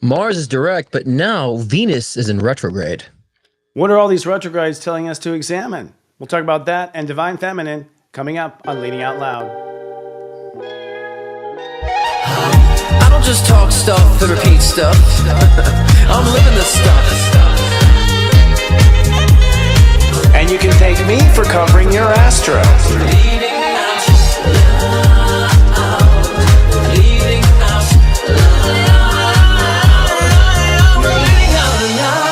Mars is direct, but now Venus is in retrograde. What are all these retrogrades telling us to examine? We'll talk about that and Divine Feminine coming up on Leading Out Loud. I don't just talk stuff and repeat stuff. I'm living this stuff. And you can thank me for covering your astro. Leading out loud. Leading out loud. We're leading out loud.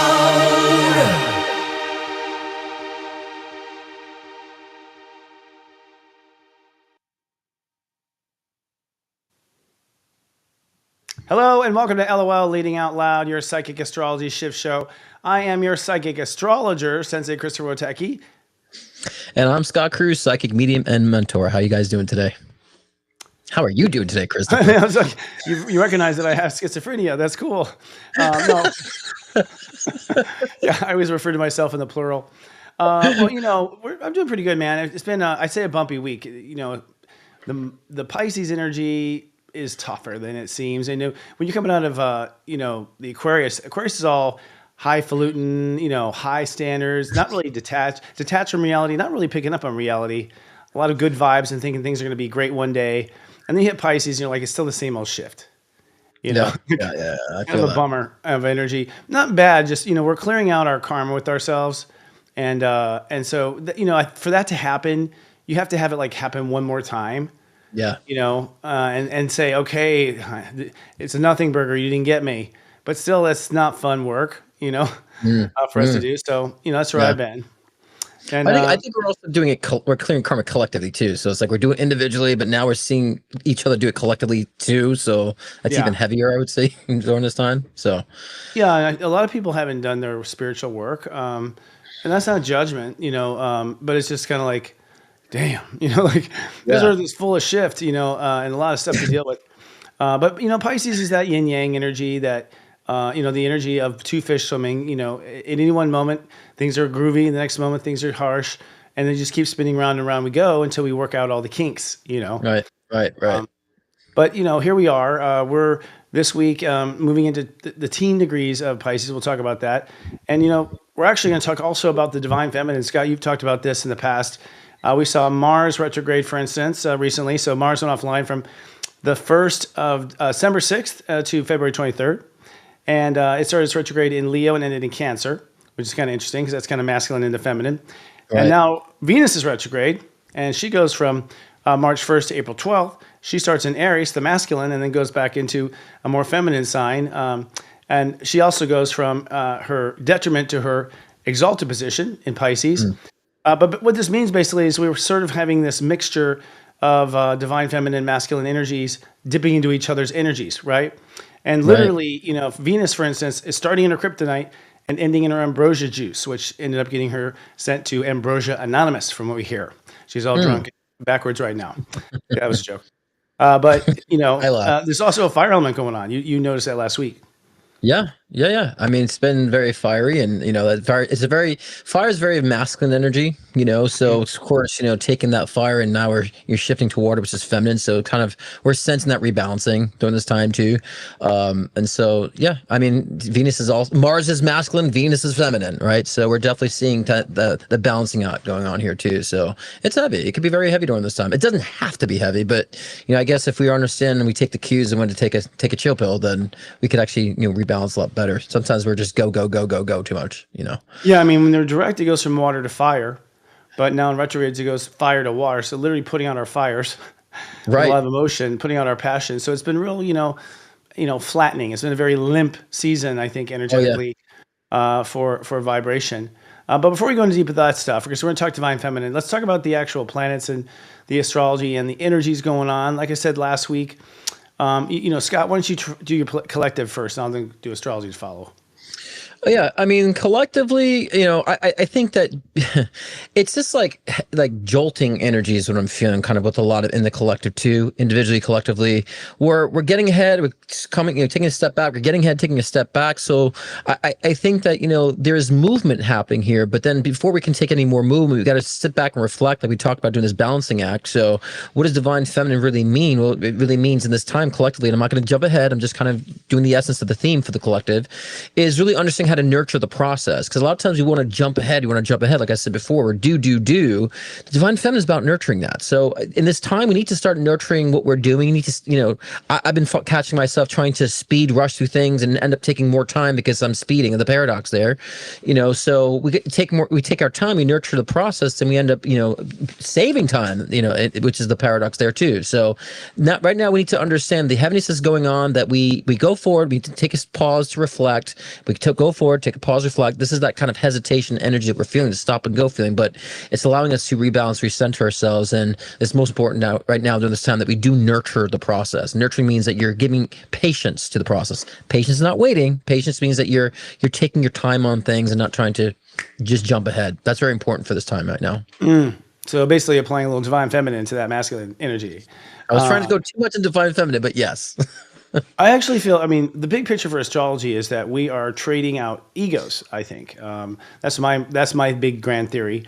Hello and welcome to LOL Leading Out Loud, your psychic astrology shift show. I am your psychic astrologer, Sensei Christopher Wotecki. And I'm Scott Cruz, psychic medium and mentor. How you guys doing today? How are you doing today, Christopher? I was like, you recognize that I have schizophrenia. That's cool. No. Yeah, I always refer to myself in the plural. Well, I'm doing pretty good, man. It's been, I'd say, a bumpy week. The Pisces energy is tougher than it seems. And when you're coming out of, the Aquarius is all highfalutin, high standards, not really detached from reality, not really picking up on reality. A lot of good vibes and thinking things are going to be great one day. And then you hit Pisces, and you're like, it's still the same old shift. Yeah. I kind of a bummer of energy. Not bad, just, we're clearing out our karma with ourselves. And so, for that to happen, you have to have it like happen one more time. Yeah. And say, okay, it's a nothing burger. You didn't get me. But still, that's not fun work, for us to do. So, that's where I've been. And I think we're also doing it. We're clearing karma collectively too. So it's like we're doing it individually, but now we're seeing each other do it collectively too. So that's even heavier, I would say, during this time. So yeah, a lot of people haven't done their spiritual work, and that's not judgment, but it's just kind of like, damn, this earth is full of shift, and a lot of stuff to deal with. But Pisces is that yin yang energy that. The energy of two fish swimming, at any one moment, things are groovy. The next moment, things are harsh. And they just keep spinning round and round we go until we work out all the kinks, Right. But, here we are. We're this week moving into the teen degrees of Pisces. We'll talk about that. And, we're actually going to talk also about the Divine Feminine. Scott, you've talked about this in the past. We saw Mars retrograde, for instance, recently. So Mars went offline from the 1st of December 6th to February 23rd. And it started its retrograde in Leo and ended in Cancer, which is kind of interesting because that's kind of masculine into feminine. Right. And now Venus is retrograde, and she goes from March 1st to April 12th. She starts in Aries, the masculine, and then goes back into a more feminine sign. And she also goes from her detriment to her exalted position in Pisces. But what this means basically is we were sort of having this mixture of divine feminine, masculine energies dipping into each other's energies, right? And literally, Venus, for instance, is starting in her kryptonite and ending in her ambrosia juice, which ended up getting her sent to Ambrosia Anonymous, from what we hear. She's all drunk backwards right now. That was a joke. But, there's also a fire element going on. You noticed that last week. Yeah. I mean, it's been very fiery, and fire is very masculine energy. So of course, taking that fire, and now you're shifting to water, which is feminine. So kind of we're sensing that rebalancing during this time too. And so I mean, Mars is masculine, Venus is feminine, right? So we're definitely seeing the balancing out going on here too. So it's heavy. It could be very heavy during this time. It doesn't have to be heavy, but I guess if we understand and we take the cues and when to take a chill pill, then we could actually rebalance a lot better. Sometimes we're just go too much, Yeah, I mean, when they're direct, it goes from water to fire, but now in retrogrades it goes fire to water. So literally putting out our fires, right? A lot of emotion, putting out our passion. So it's been real, flattening. It's been a very limp season, I think, energetically, for vibration. But before we go into deep with that stuff, because we're going to talk divine feminine, let's talk about the actual planets and the astrology and the energies going on. Like I said last week. Scott, why don't you do your collective first, and I'll then do astrology to follow. Yeah, I mean, collectively, I think that it's just like jolting energy is what I'm feeling, kind of with a lot of in the collective too, individually, collectively. We're getting ahead, we're coming, taking a step back. We're getting ahead, taking a step back. So I think that there's movement happening here, but then before we can take any more movement, we got to sit back and reflect, like we talked about doing this balancing act. So what does divine feminine really mean? Well, it really means in this time collectively, and I'm not going to jump ahead. I'm just kind of doing the essence of the theme for the collective, is really understanding how to nurture the process. Because a lot of times we want to jump ahead. We want to jump ahead, like I said before, or do. The divine feminine is about nurturing that. So in this time, we need to start nurturing what we're doing. You need to, I've been catching myself trying to speed rush through things and end up taking more time because I'm speeding. The paradox there, so we take our time, we nurture the process, and we end up, saving time, which is the paradox there too. So right now we need to understand the heaviness is going on, that we go forward, we take a pause to reflect, we go forward, take a pause, reflect. This is that kind of hesitation energy that we're feeling, to stop and go feeling, but it's allowing us to rebalance, recenter ourselves. And it's most important right now during this time that we do nurture the process. Nurturing means that you're giving patience to the process. Patience is not waiting. Patience means that you're taking your time on things and not trying to just jump ahead. That's very important for this time right now. So basically applying a little divine feminine to that masculine energy. I was trying to go too much into divine feminine, but yes. I actually feel, I mean, the big picture for astrology is that we are trading out egos, I think. That's my big grand theory.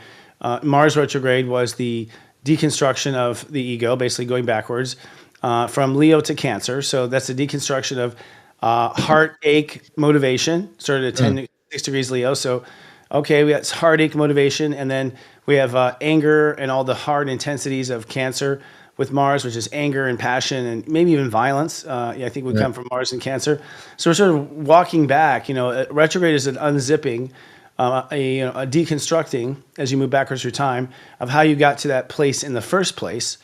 Mars retrograde was the deconstruction of the ego, basically going backwards from Leo to Cancer. So that's the deconstruction of heartache motivation, started at 6 degrees Leo. So, okay, we got heartache motivation, and then we have anger and all the hard intensities of Cancer with Mars, which is anger and passion and maybe even violence. I think we come from Mars and Cancer. So we're sort of walking back. Retrograde is an unzipping, a deconstructing as you move backwards through time of how you got to that place in the first place.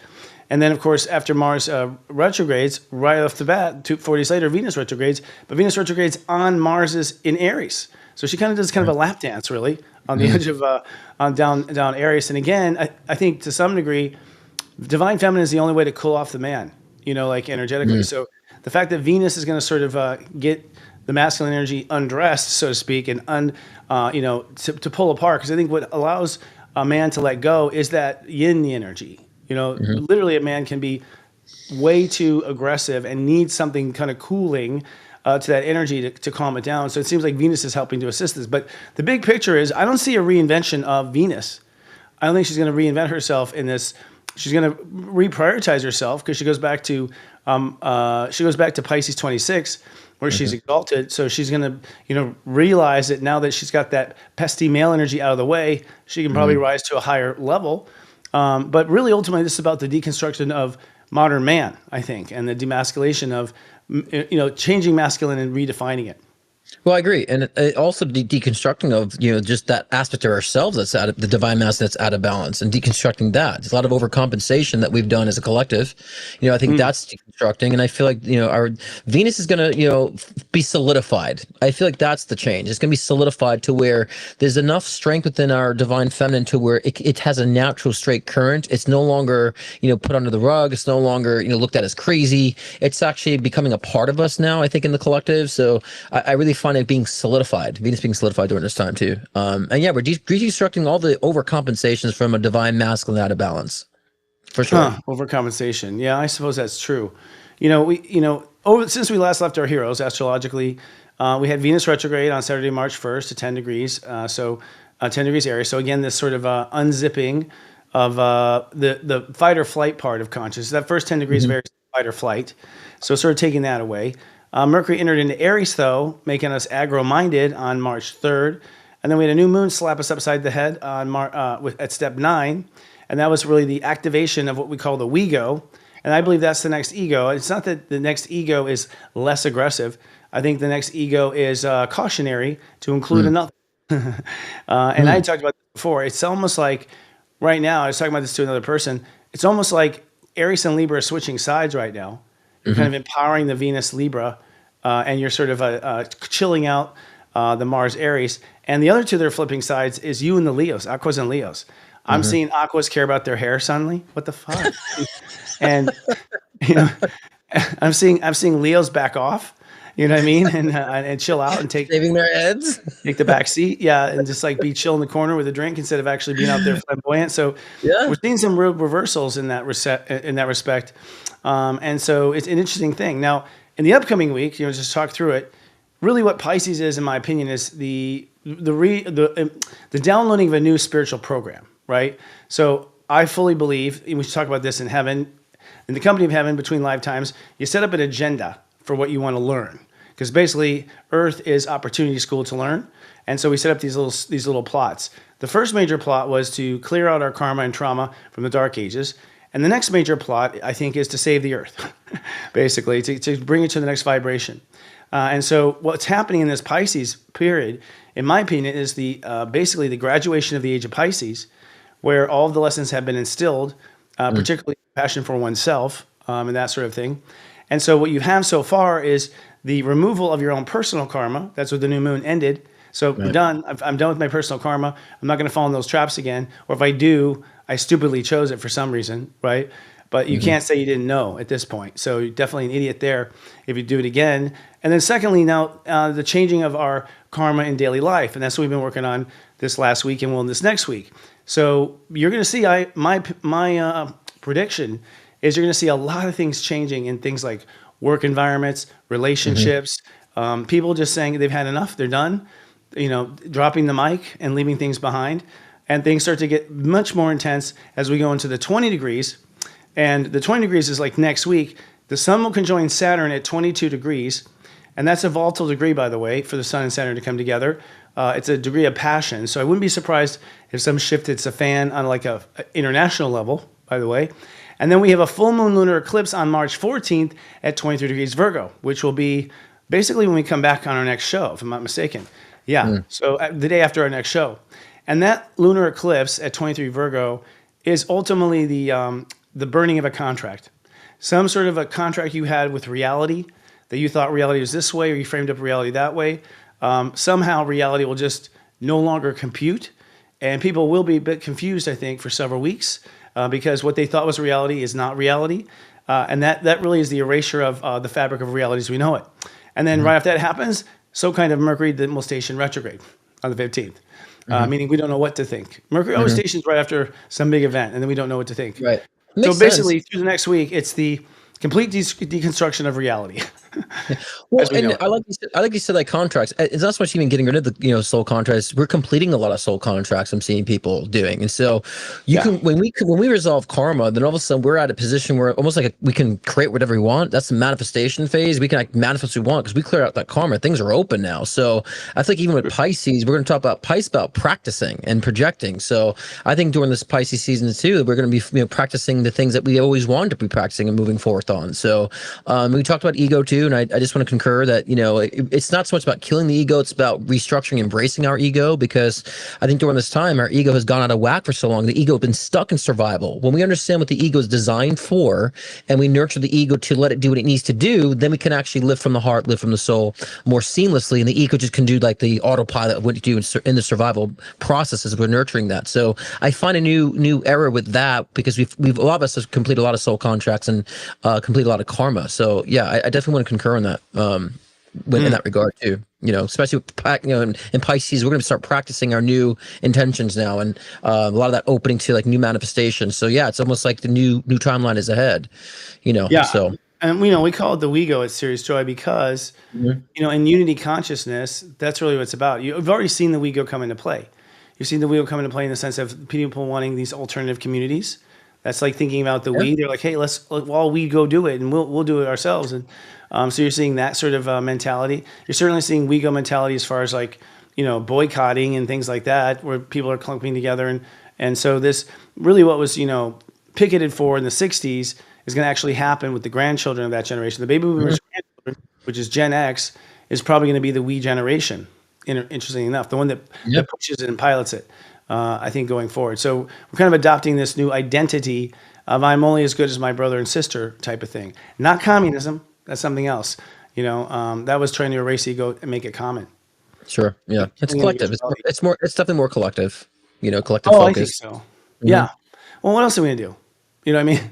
And then, of course, after Mars retrogrades, right off the bat, 4 days later, Venus retrogrades. But Venus retrogrades on Mars's in Aries. So she kind of does kind of a lap dance, really, on the edge of down Aries. And again, I think to some degree, divine feminine is the only way to cool off the man, like energetically. So the fact that Venus is going to sort of get the masculine energy undressed, so to speak, and to pull apart, because I think what allows a man to let go is that yin energy. Literally a man can be way too aggressive and needs something kind of cooling to that energy to calm it down. So it seems like Venus is helping to assist this. But the big picture is, I don't see a reinvention of Venus. I don't think she's going to reinvent herself in this. She's going to reprioritize herself, because she goes back to Pisces 26, where she's exalted. So she's going to realize that now that she's got that pesky male energy out of the way, she can probably rise to a higher level. But really, ultimately, this is about the deconstruction of modern man, I think, and the demasculation of changing masculine and redefining it. Well, I agree, and also deconstructing of just that aspect of ourselves that's out of the divine mass, that's out of balance, and deconstructing that. There's a lot of overcompensation that we've done as a collective. I think that's deconstructing, and I feel like our Venus is going to be solidified. I feel like that's the change. It's going to be solidified to where there's enough strength within our divine feminine to where it has a natural straight current. It's no longer put under the rug. It's no longer looked at as crazy. It's actually becoming a part of us now, I think, in the collective. So I really find it being solidified, Venus being solidified during this time too. And yeah, we're deconstructing all the overcompensations from a divine masculine out of balance, for sure. Overcompensation. Yeah, I suppose that's true. Since we last left our heroes astrologically, we had Venus retrograde on Saturday, March 1st at 10 degrees. 10 degrees Aries. So again, this sort of unzipping of the fight or flight part of consciousness. That first 10 degrees of Aries, fight or flight. So sort of taking that away. Mercury entered into Aries, though, making us aggro-minded on March 3rd. And then we had a new moon slap us upside the head on at step 9. And that was really the activation of what we call the Wego. And I believe that's the next ego. It's not that the next ego is less aggressive. I think the next ego is cautionary to include another. And I talked about this before. It's almost like right now, I was talking about this to another person. It's almost like Aries and Libra are switching sides right now. You're kind of empowering the Venus Libra, and you're sort of chilling out the Mars Aries. And the other two that are flipping sides is you and the Leos, Aquas and Leos. I'm seeing Aquas care about their hair suddenly. What the fuck? And I'm seeing Leos back off. You know what I mean? And chill out and Saving their heads. take the back seat. Yeah. And just like be chill in the corner with a drink instead of actually being out there flamboyant. So Yeah. we're seeing some real reversals in that respect. And so it's an interesting thing. Now, in the upcoming week, just talk through it. Really, what Pisces is, in my opinion, is the downloading of a new spiritual program, right? So I fully believe, and we should talk about this in heaven, in the company of heaven, between lifetimes, you set up an agenda for what you want to learn. Because basically, Earth is opportunity school to learn. And so we set up these little plots. The first major plot was to clear out our karma and trauma from the Dark Ages. And the next major plot, I think, is to save the Earth, basically, to bring it to the next vibration. And so what's happening in this Pisces period, in my opinion, is basically the graduation of the age of Pisces, where all of the lessons have been instilled, particularly passion for oneself and that sort of thing. And so what you have so far is the removal of your own personal karma. That's what the new moon ended. So we're done. I'm done with my personal karma. I'm not going to fall in those traps again. Or if I do, I stupidly chose it for some reason, right? But you can't say you didn't know at this point. So you're definitely an idiot there if you do it again. And then secondly, now the changing of our karma in daily life. And that's what we've been working on this last week and will this next week. So you're going to see, my prediction is you're going to see a lot of things changing in things like work environments, relationships, people just saying they've had enough, they're done, dropping the mic and leaving things behind. And things start to get much more intense as we go into the 20 degrees. And the 20 degrees is like next week. The sun will conjoin Saturn at 22 degrees. And that's a volatile degree, by the way, for the sun and Saturn to come together. It's a degree of passion. So I wouldn't be surprised if some shift hits a fan on like a international level, by the way. And then we have a full moon lunar eclipse on March 14th at 23 degrees Virgo, which will be basically when we come back on our next show, if I'm not mistaken. Yeah, so the day after our next show. And that lunar eclipse at 23 Virgo is ultimately the burning of a contract. Some sort of a contract you had with reality, that you thought reality was this way or you framed up reality that way. Somehow reality will just no longer compute. And people will be a bit confused, I think, for several weeks because what they thought was reality is not reality. And that really is the erasure of the fabric of reality as we know it. And then right after that happens, so kind of Mercury then will station retrograde on the 15th. Meaning we don't know what to think. Mercury always stations right after some big event, and then we don't know what to think. Right. So basically, through the next week, it's the complete deconstruction of reality. Well, and I like you said, like contracts. It's not so much even getting rid of the soul contracts. We're completing a lot of soul contracts. I'm seeing people doing, and so can when we resolve karma, then all of a sudden we're at a position where almost like we can create whatever we want. That's the manifestation phase. We can like manifest what we want because we clear out that karma. Things are open now. So I think even with Pisces, we're going to talk about Pisces about practicing and projecting. So I think during this Pisces season too, we're going to be practicing the things that we always wanted to be practicing and moving forth on. So we talked about ego too. And I just want to concur that, it's not so much about killing the ego. It's about restructuring, embracing our ego, because I think during this time, our ego has gone out of whack for so long. The ego has been stuck in survival. When we understand what the ego is designed for and we nurture the ego to let it do what it needs to do, then we can actually live from the heart, live from the soul more seamlessly. And the ego just can do like the autopilot of what you do in the survival process as we're nurturing that. So I find a new era with that because we've a lot of us have completed a lot of soul contracts and complete a lot of karma. So yeah, I definitely want to concur on that in that regard too. Especially in Pisces, we're going to start practicing our new intentions now, and a lot of that opening to like new manifestations. So yeah, it's almost like the new timeline is ahead. Yeah. So. And we call it the Wego at Serious Joy because in unity consciousness, that's really what it's about. You've already seen the Wego come into play. You've seen the Wego come into play in the sense of people wanting these alternative communities. That's like thinking about the we. They're like, hey, we go do it, and we'll do it ourselves. And so you're seeing that sort of mentality. You're certainly seeing Wego mentality as far as like boycotting and things like that, where people are clumping together. And so this really what was picketed for in the '60s is going to actually happen with the grandchildren of that generation. The baby boomers, grandchildren, which is Gen X, is probably going to be the we generation. Interestingly enough, the one that pushes it and pilots it. I think going forward. So we're kind of adopting this new identity of I'm only as good as my brother and sister type of thing. Not communism. That's something else. That was trying to erase ego and make it common. Sure. Yeah. It's collective. It's definitely more collective, collective focus. I think so. Yeah. Well, what else are we going to do? You know what I mean?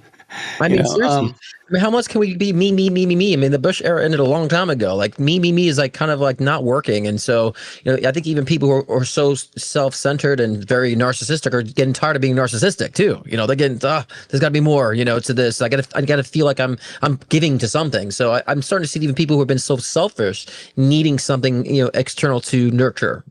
I You mean, know, seriously. I mean, how much can we be me, me, me, me, me? I mean, the Bush era ended a long time ago. Like me, me is like kind of like not working. And so, I think even people who are so self-centered and very narcissistic are getting tired of being narcissistic too. They're getting, there's gotta be more, to this. I gotta feel like I'm giving to something. So I'm starting to see even people who have been so selfish needing something, external to nurture,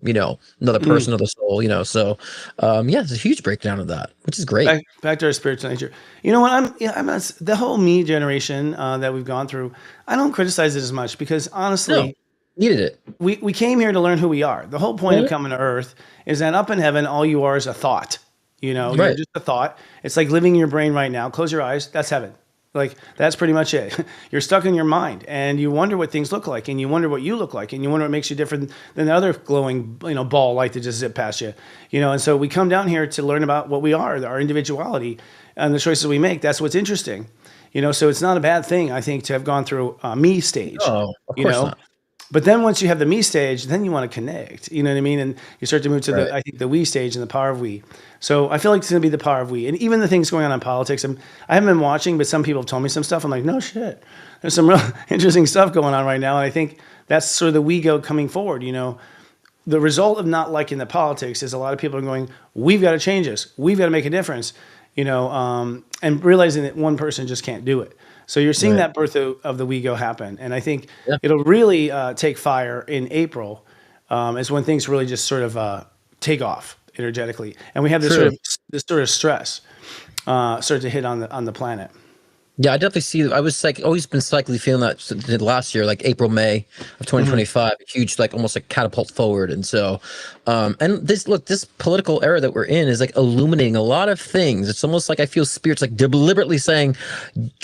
another person or the soul, So, yeah, it's a huge breakdown of that, which is great. back to our spiritual nature. You know what? I'm not, the whole me generation that we've gone through. I don't criticize it as much because No, honestly, needed it. we came here to learn who we are. The whole point of Mhm. coming to Earth is that up in heaven, all you are is a thought. You're Right. just a thought. It's like living in your brain right now. Close your eyes. That's heaven. Like that's pretty much it. You're stuck in your mind, and you wonder what things look like, and you wonder what you look like, and you wonder what makes you different than the other glowing, ball light that just zip past you. And so we come down here to learn about what we are, our individuality, and the choices we make. That's what's interesting. So it's not a bad thing, I think, to have gone through a me stage. Oh, of You course know, not. but then once you have the me stage, then you want to connect. You know what I mean? And you start to move to Right. I think the we stage and the power of we. So I feel like it's going to be the power of we. And even the things going on in politics, I haven't been watching, but some people have told me some stuff. I'm like, no shit. There's some real interesting stuff going on right now. And I think that's sort of the Wego coming forward. The result of not liking the politics is a lot of people are going, we've got to change this. We've got to make a difference, and realizing that one person just can't do it. So you're seeing Right. that birth of the Wego happen. And I think Yeah. it'll really take fire in April is when things really just sort of take off energetically. And we have True. this sort of stress start to hit on the planet. Yeah, I definitely see. I was like always been cyclically feeling that last year, like April, May of Mm-hmm. 2025, huge, like almost like catapult forward. And so, and this political era that we're in is like illuminating a lot of things. It's almost like I feel spirits like deliberately saying,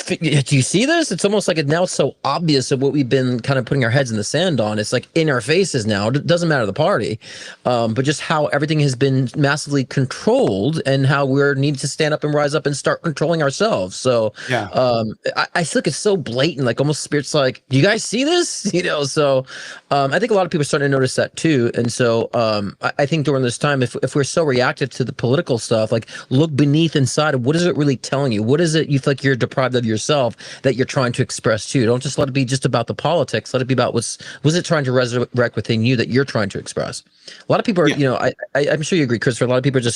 "Do you see this?" It's almost like now it's so obvious of what we've been kind of putting our heads in the sand on. It's like in our faces now. It doesn't matter the party, but just how everything has been massively controlled and how we're needing to stand up and rise up and start controlling ourselves. So. Yeah. I feel like it's so blatant, like almost spirits like, do you guys see this? So I think a lot of people are starting to notice that too. And so I think during this time, if we're so reactive to the political stuff, like look beneath inside of what is it really telling you? What is it you feel like you're deprived of yourself that you're trying to express too? Don't just let it be just about the politics. Let it be about what's it trying to resurrect within you that you're trying to express. A lot of people are, Yeah. I'm sure you agree, Christopher. A lot of people are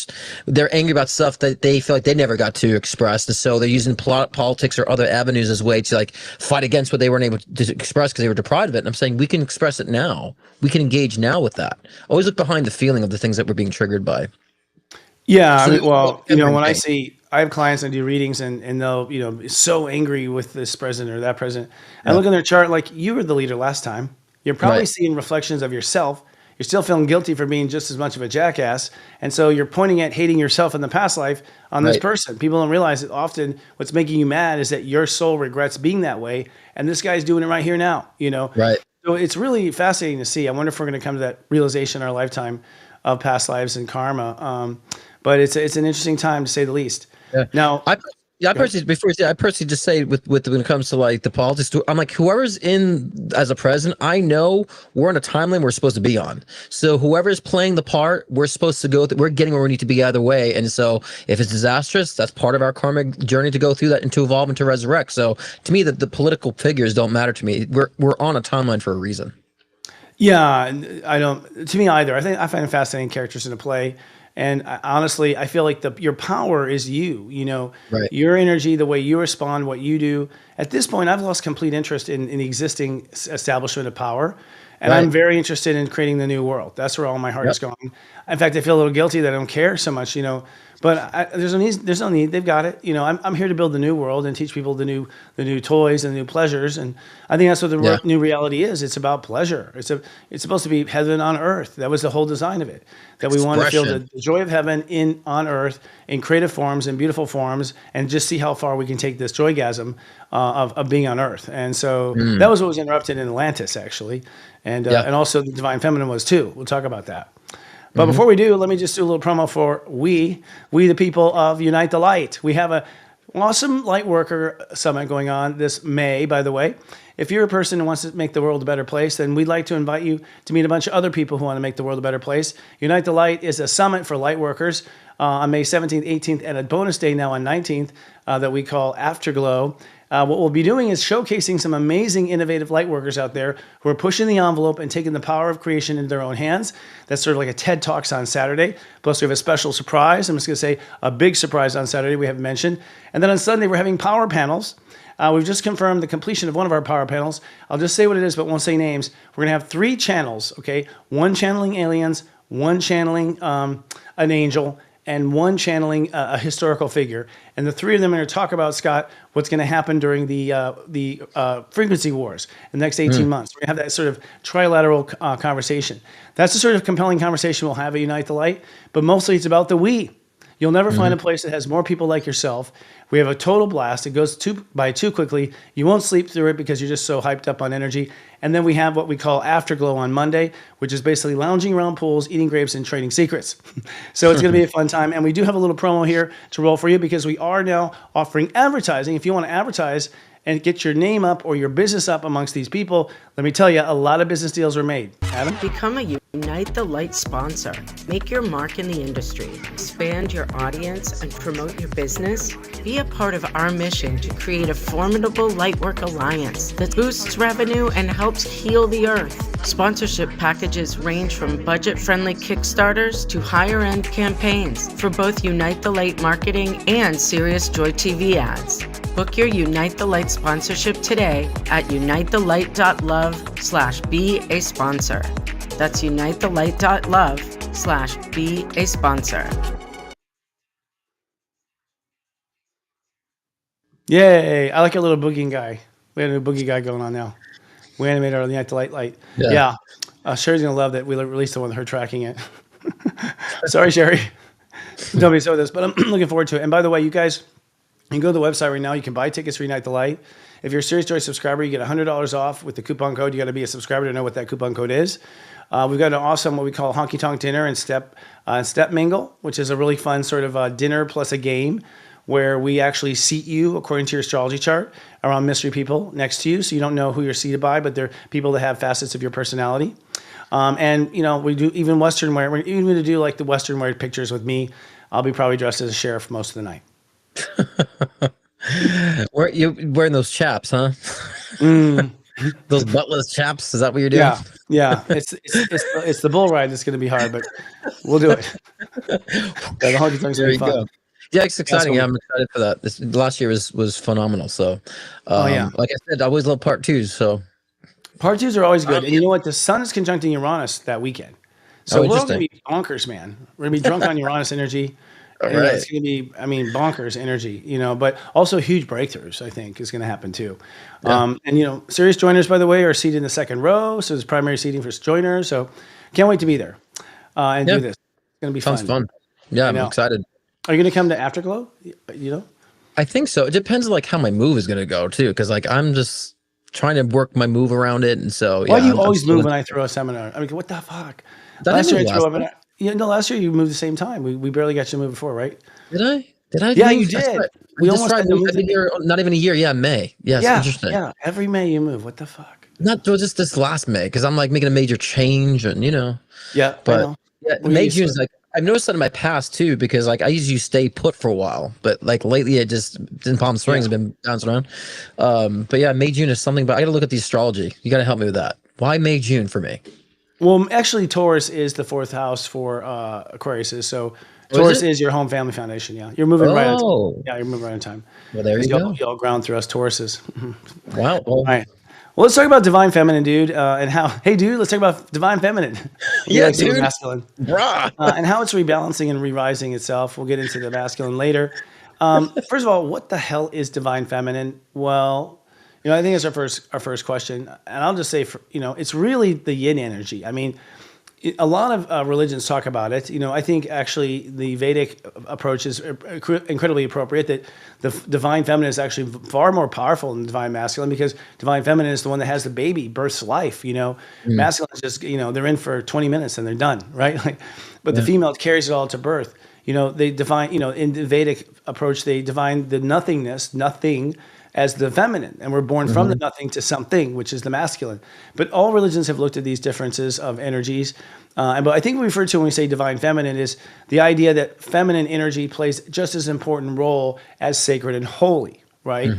they're angry about stuff that they feel like they never got to express. And so they're using politics or other avenues as a way to like fight against what they weren't able to express because they were deprived of it. And I'm saying we can express it now. We can engage now with that. Always look behind the feeling of the things that we're being triggered by. Yeah. I So mean, there's well, everything. when I have clients and do readings and they'll, be so angry with this president or that president. I Yeah. look in their chart like you were the leader last time. You're probably Right. seeing reflections of yourself. You're still feeling guilty for being just as much of a jackass. And so you're pointing at hating yourself in the past life on this Right. person. People don't realize that often what's making you mad is that your soul regrets being that way. And this guy's doing it right here now. Right. So it's really fascinating to see. I wonder if we're going to come to that realization in our lifetime of past lives and karma. But it's an interesting time to say the least. Yeah. Now, I personally, I personally just say with when it comes to like the politics, I'm like whoever's in as a president, I know we're on a timeline we're supposed to be on. So whoever's playing the part, we're supposed to go. We're getting where we need to be either way. And so if it's disastrous, that's part of our karmic journey to go through that and to evolve and to resurrect. So to me, the political figures don't matter to me. We're on a timeline for a reason. yeah, and I don't. To me either. I find fascinating characters in a play, and honestly, I feel like your power is you. Right. Your energy, the way you respond, what you do. At this point, I've lost complete interest in the existing establishment of power, and I'm Right. very interested in creating the new world. That's where all my heart Yep. is going. In fact, I feel a little guilty that I don't care so much. But there's no need. There's no need. They've got it. I'm here to build the new world and teach people the new toys and the new pleasures. And I think that's what the Yeah. new reality is. It's about pleasure. It's supposed to be heaven on earth. That was the whole design of it. That we want to feel Expression. the joy of heaven on earth in creative forms and beautiful forms, and just see how far we can take this joygasm of being on earth. And so that was what was interrupted in Atlantis, actually, and Yeah. and also the divine feminine was too. We'll talk about that. But before we do, let me just do a little promo for we the people of Unite the Light. We have a awesome light worker summit going on this May, by the way. if you're a person who wants to make the world a better place, then we'd like to invite you to meet a bunch of other people who want to make the world a better place. Unite the Light is a summit for light workers on May 17th, 18th, and a bonus day now on 19th that we call Afterglow. What we'll be doing is showcasing some amazing, innovative light workers out there who are pushing the envelope and taking the power of creation into their own hands. That's sort of like a TED Talks on Saturday. Plus, we have a special surprise. I'm just going to say a big surprise on Saturday we haven't mentioned. And then on Sunday, we're having power panels. We've just confirmed the completion of one of our power panels. I'll just say what it is, but won't say names. We're going to have 3 channels, okay? 1 channeling aliens, 1 channeling an angel, and 1 channeling a historical figure. And the 3 of them are going to talk about, Scott, what's going to happen during the frequency wars in the next 18 months. We're going to have that sort of trilateral conversation. That's the sort of compelling conversation we'll have at Unite the Light, but mostly it's about the we. You'll never find a place that has more people like yourself. We have a total blast. It goes by too quickly. You won't sleep through it because you're just so hyped up on energy. And then we have what we call Afterglow on Monday, which is basically lounging around pools, eating grapes, and trading secrets. So it's going to be a fun time. And we do have a little promo here to roll for you because we are now offering advertising. If you want to advertise and get your name up or your business up amongst these people, let me tell you, a lot of business deals are made. Adam? Become a Unite the Light sponsor. Make your mark in the industry. Expand your audience and promote your business. Be a part of our mission to create a formidable lightwork alliance that boosts revenue and helps heal the earth. Sponsorship packages range from budget-friendly Kickstarters to higher-end campaigns for both Unite the Light marketing and Serious Joy TV ads. Book your Unite the Light sponsorship today at unitethelight.love/be a sponsor. That's unitethelight.love/be a sponsor. Yay. I like a little boogieing guy. We have a new boogie guy going on now. We animated our Unite the Light. Yeah. Sherry's going to love that we released the one with her tracking it. Sorry, Sherry. Don't be so with this, but I'm looking forward to it. And by the way, you guys, you can go to the website right now. You can buy tickets for Unite the Light. If you're a Serious Joy subscriber, you get $100 off with the coupon code. You got to be a subscriber to know what that coupon code is. We've got an awesome, what we call honky tonk dinner and step mingle, which is a really fun sort of dinner plus a game where we actually seat you according to your astrology chart around mystery people next to you. So you don't know who you're seated by, but they're people that have facets of your personality. And, you know, we do even Western wear. We're even going to do like the Western wear pictures with me. I'll be probably dressed as a sheriff most of the night. You're wearing those chaps, huh? Those buttless chaps. Is that what you're doing? Yeah. It's the bull ride that's going to be hard, but we'll do it. The honky tonks will be fun. Go. Yeah, it's exciting. Yeah, I'm excited for that. This last year was phenomenal. So, like I said, I always love part 2s. So, part 2s are always good. And you know what? The sun is conjuncting Uranus that weekend, so we're all going to be bonkers, man. We're going to be drunk on Uranus energy. Right. It's going to be, bonkers energy, but also huge breakthroughs, I think, is going to happen too. Yeah. And, serious joiners, by the way, are seated in the second row. So there's primary seating for joiners. So can't wait to be there and do this. It's going to be fun. Sounds fun. Yeah, I'm excited. Are you going to come to Afterglow? I think so. It depends on how my move is going to go too. Cause I'm just trying to work my move around it. And so, why do you always move when I throw a seminar? What the fuck? Last year I threw a last year you moved the same time. We barely got you to move before, right? Did I? Yeah, you did. We almost had to move a year, not even a year. Yeah, May. Yes, yeah, interesting. Yeah, every May you move. What the fuck? Not just this last May, because I'm making a major change, and Yeah, but May, June is I've noticed that in my past too, because I usually stay put for a while, but lately it just in Palm Springs have been bouncing around. But yeah, May, June is something. But I got to look at the astrology. You got to help me with that. Why May, June for me? Well, actually, Taurus is the 4th house for Aquarius. So Taurus is your home family foundation. Yeah, you're moving right on time. Yeah, you're moving right on time. Well, there you go. Y'all ground through us Tauruses. Wow. Well, all right. Well, let's talk about divine feminine, dude, and how. Hey, dude, let's talk about divine feminine. Yeah, dude. Masculine. And how it's rebalancing and re-rising itself. We'll get into the masculine later. First of all, what the hell is divine feminine? Well, I think it's our first question, and I'll just say, it's really the yin energy. A lot of religions talk about it. I think actually the Vedic approach is incredibly appropriate, that the divine feminine is actually far more powerful than divine masculine, because divine feminine is the one that has the baby, births life. Masculine is just, they're in for 20 minutes and they're done, right? But the female carries it all to birth. They define, in the Vedic approach, they define the nothingness, nothing, as the feminine, and we're born from the nothing to something, which is the masculine. But all religions have looked at these differences of energies. But I think we refer to when we say divine feminine is the idea that feminine energy plays just as important role as sacred and holy, right?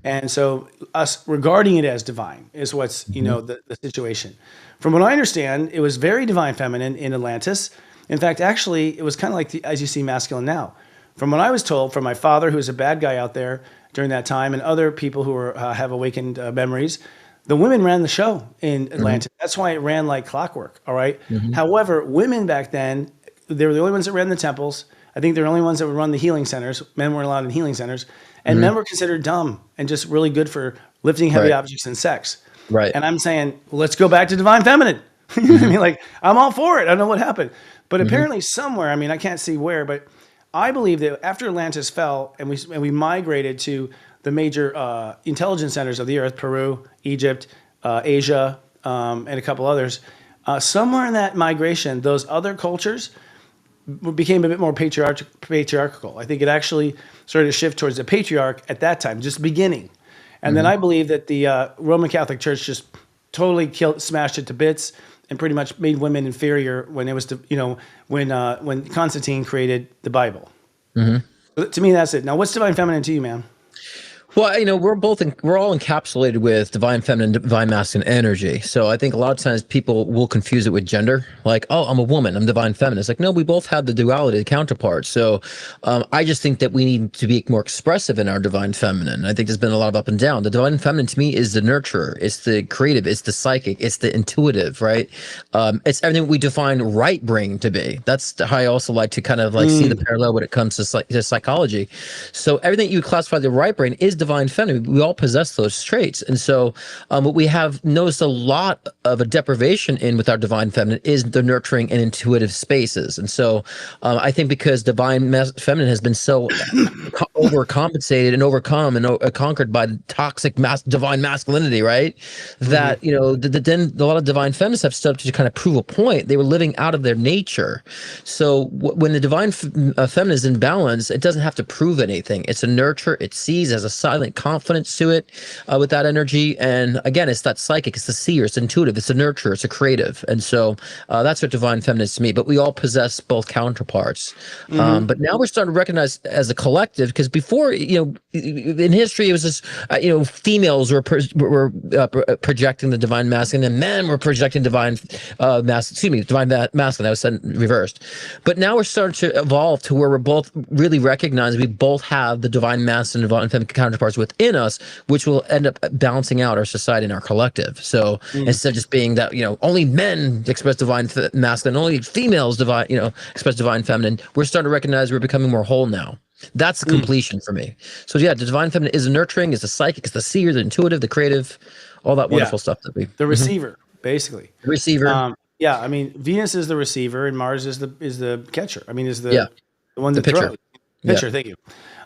And so us regarding it as divine is what's, the situation. From what I understand, it was very divine feminine in Atlantis. In fact, actually, it was kind of like as you see masculine now. From what I was told from my father, who's a bad guy out there during that time, and other people who have awakened memories, the women ran the show in Atlantis. That's why it ran like clockwork, all right? However, women back then, they were the only ones that ran the temples. I think they're the only ones that would run the healing centers. Men weren't allowed in healing centers. And men were considered dumb and just really good for lifting heavy objects and sex. Right. And I'm saying, let's go back to divine feminine. You know what I mean? Like, I'm all for it. I don't know what happened. But apparently somewhere, I mean, I can't see where, but I believe that after Atlantis fell and we migrated to the major intelligence centers of the earth, Peru, Egypt, Asia, and a couple others, somewhere in that migration, those other cultures became a bit more patriarchal. I think it actually started to shift towards the patriarch at that time, just beginning. And then I believe that the Roman Catholic Church just totally smashed it to bits and pretty much made women inferior when it was, when Constantine created the Bible. To me, that's it. Now, what's divine feminine to you, man? Well, we're all encapsulated with divine feminine, divine masculine energy. So I think a lot of times people will confuse it with gender. Like, oh, I'm a woman, I'm divine feminine. It's like, no, we both have the duality, the counterparts. So I just think that we need to be more expressive in our divine feminine. I think there's been a lot of up and down. The divine feminine to me is the nurturer, it's the creative, it's the psychic, it's the intuitive, right? It's everything we define right brain to be. That's how I also like to kind of like see the parallel when it comes to psychology. So everything you classify the right brain is divine feminine. We all possess those traits. And so what we have noticed a lot of a deprivation in with our divine feminine is the nurturing and intuitive spaces. And so I think because divine feminine has been so overcompensated and overcome and conquered by the toxic divine masculinity, right? That, then a lot of divine feminists have started to kind of prove a point. They were living out of their nature. So when the divine feminine is in balance, it doesn't have to prove anything. It's a nurture. It sees as a silent confidence to it with that energy. And again, it's that psychic, it's the seer, it's intuitive, it's a nurturer, it's a creative. And so that's what divine feminine is to me. But we all possess both counterparts. But now we're starting to recognize as a collective, because before, in history, it was this, females were projecting the divine masculine and men were projecting divine masculine. I was said reversed. But now we're starting to evolve to where we're both really recognizing we both have the divine masculine and divine feminine counterparts within us, which will end up balancing out our society and our collective. So instead of just being that, only men express divine masculine, only females express divine feminine, we're starting to recognize we're becoming more whole now. That's the completion for me. So yeah, the divine feminine is the nurturing, is the psychic, it's the seer, the intuitive, the creative, all that wonderful stuff that we. The receiver, basically. The receiver. I mean, Venus is the receiver and Mars is the catcher. I mean, is the one that throws. Pitcher, thank you.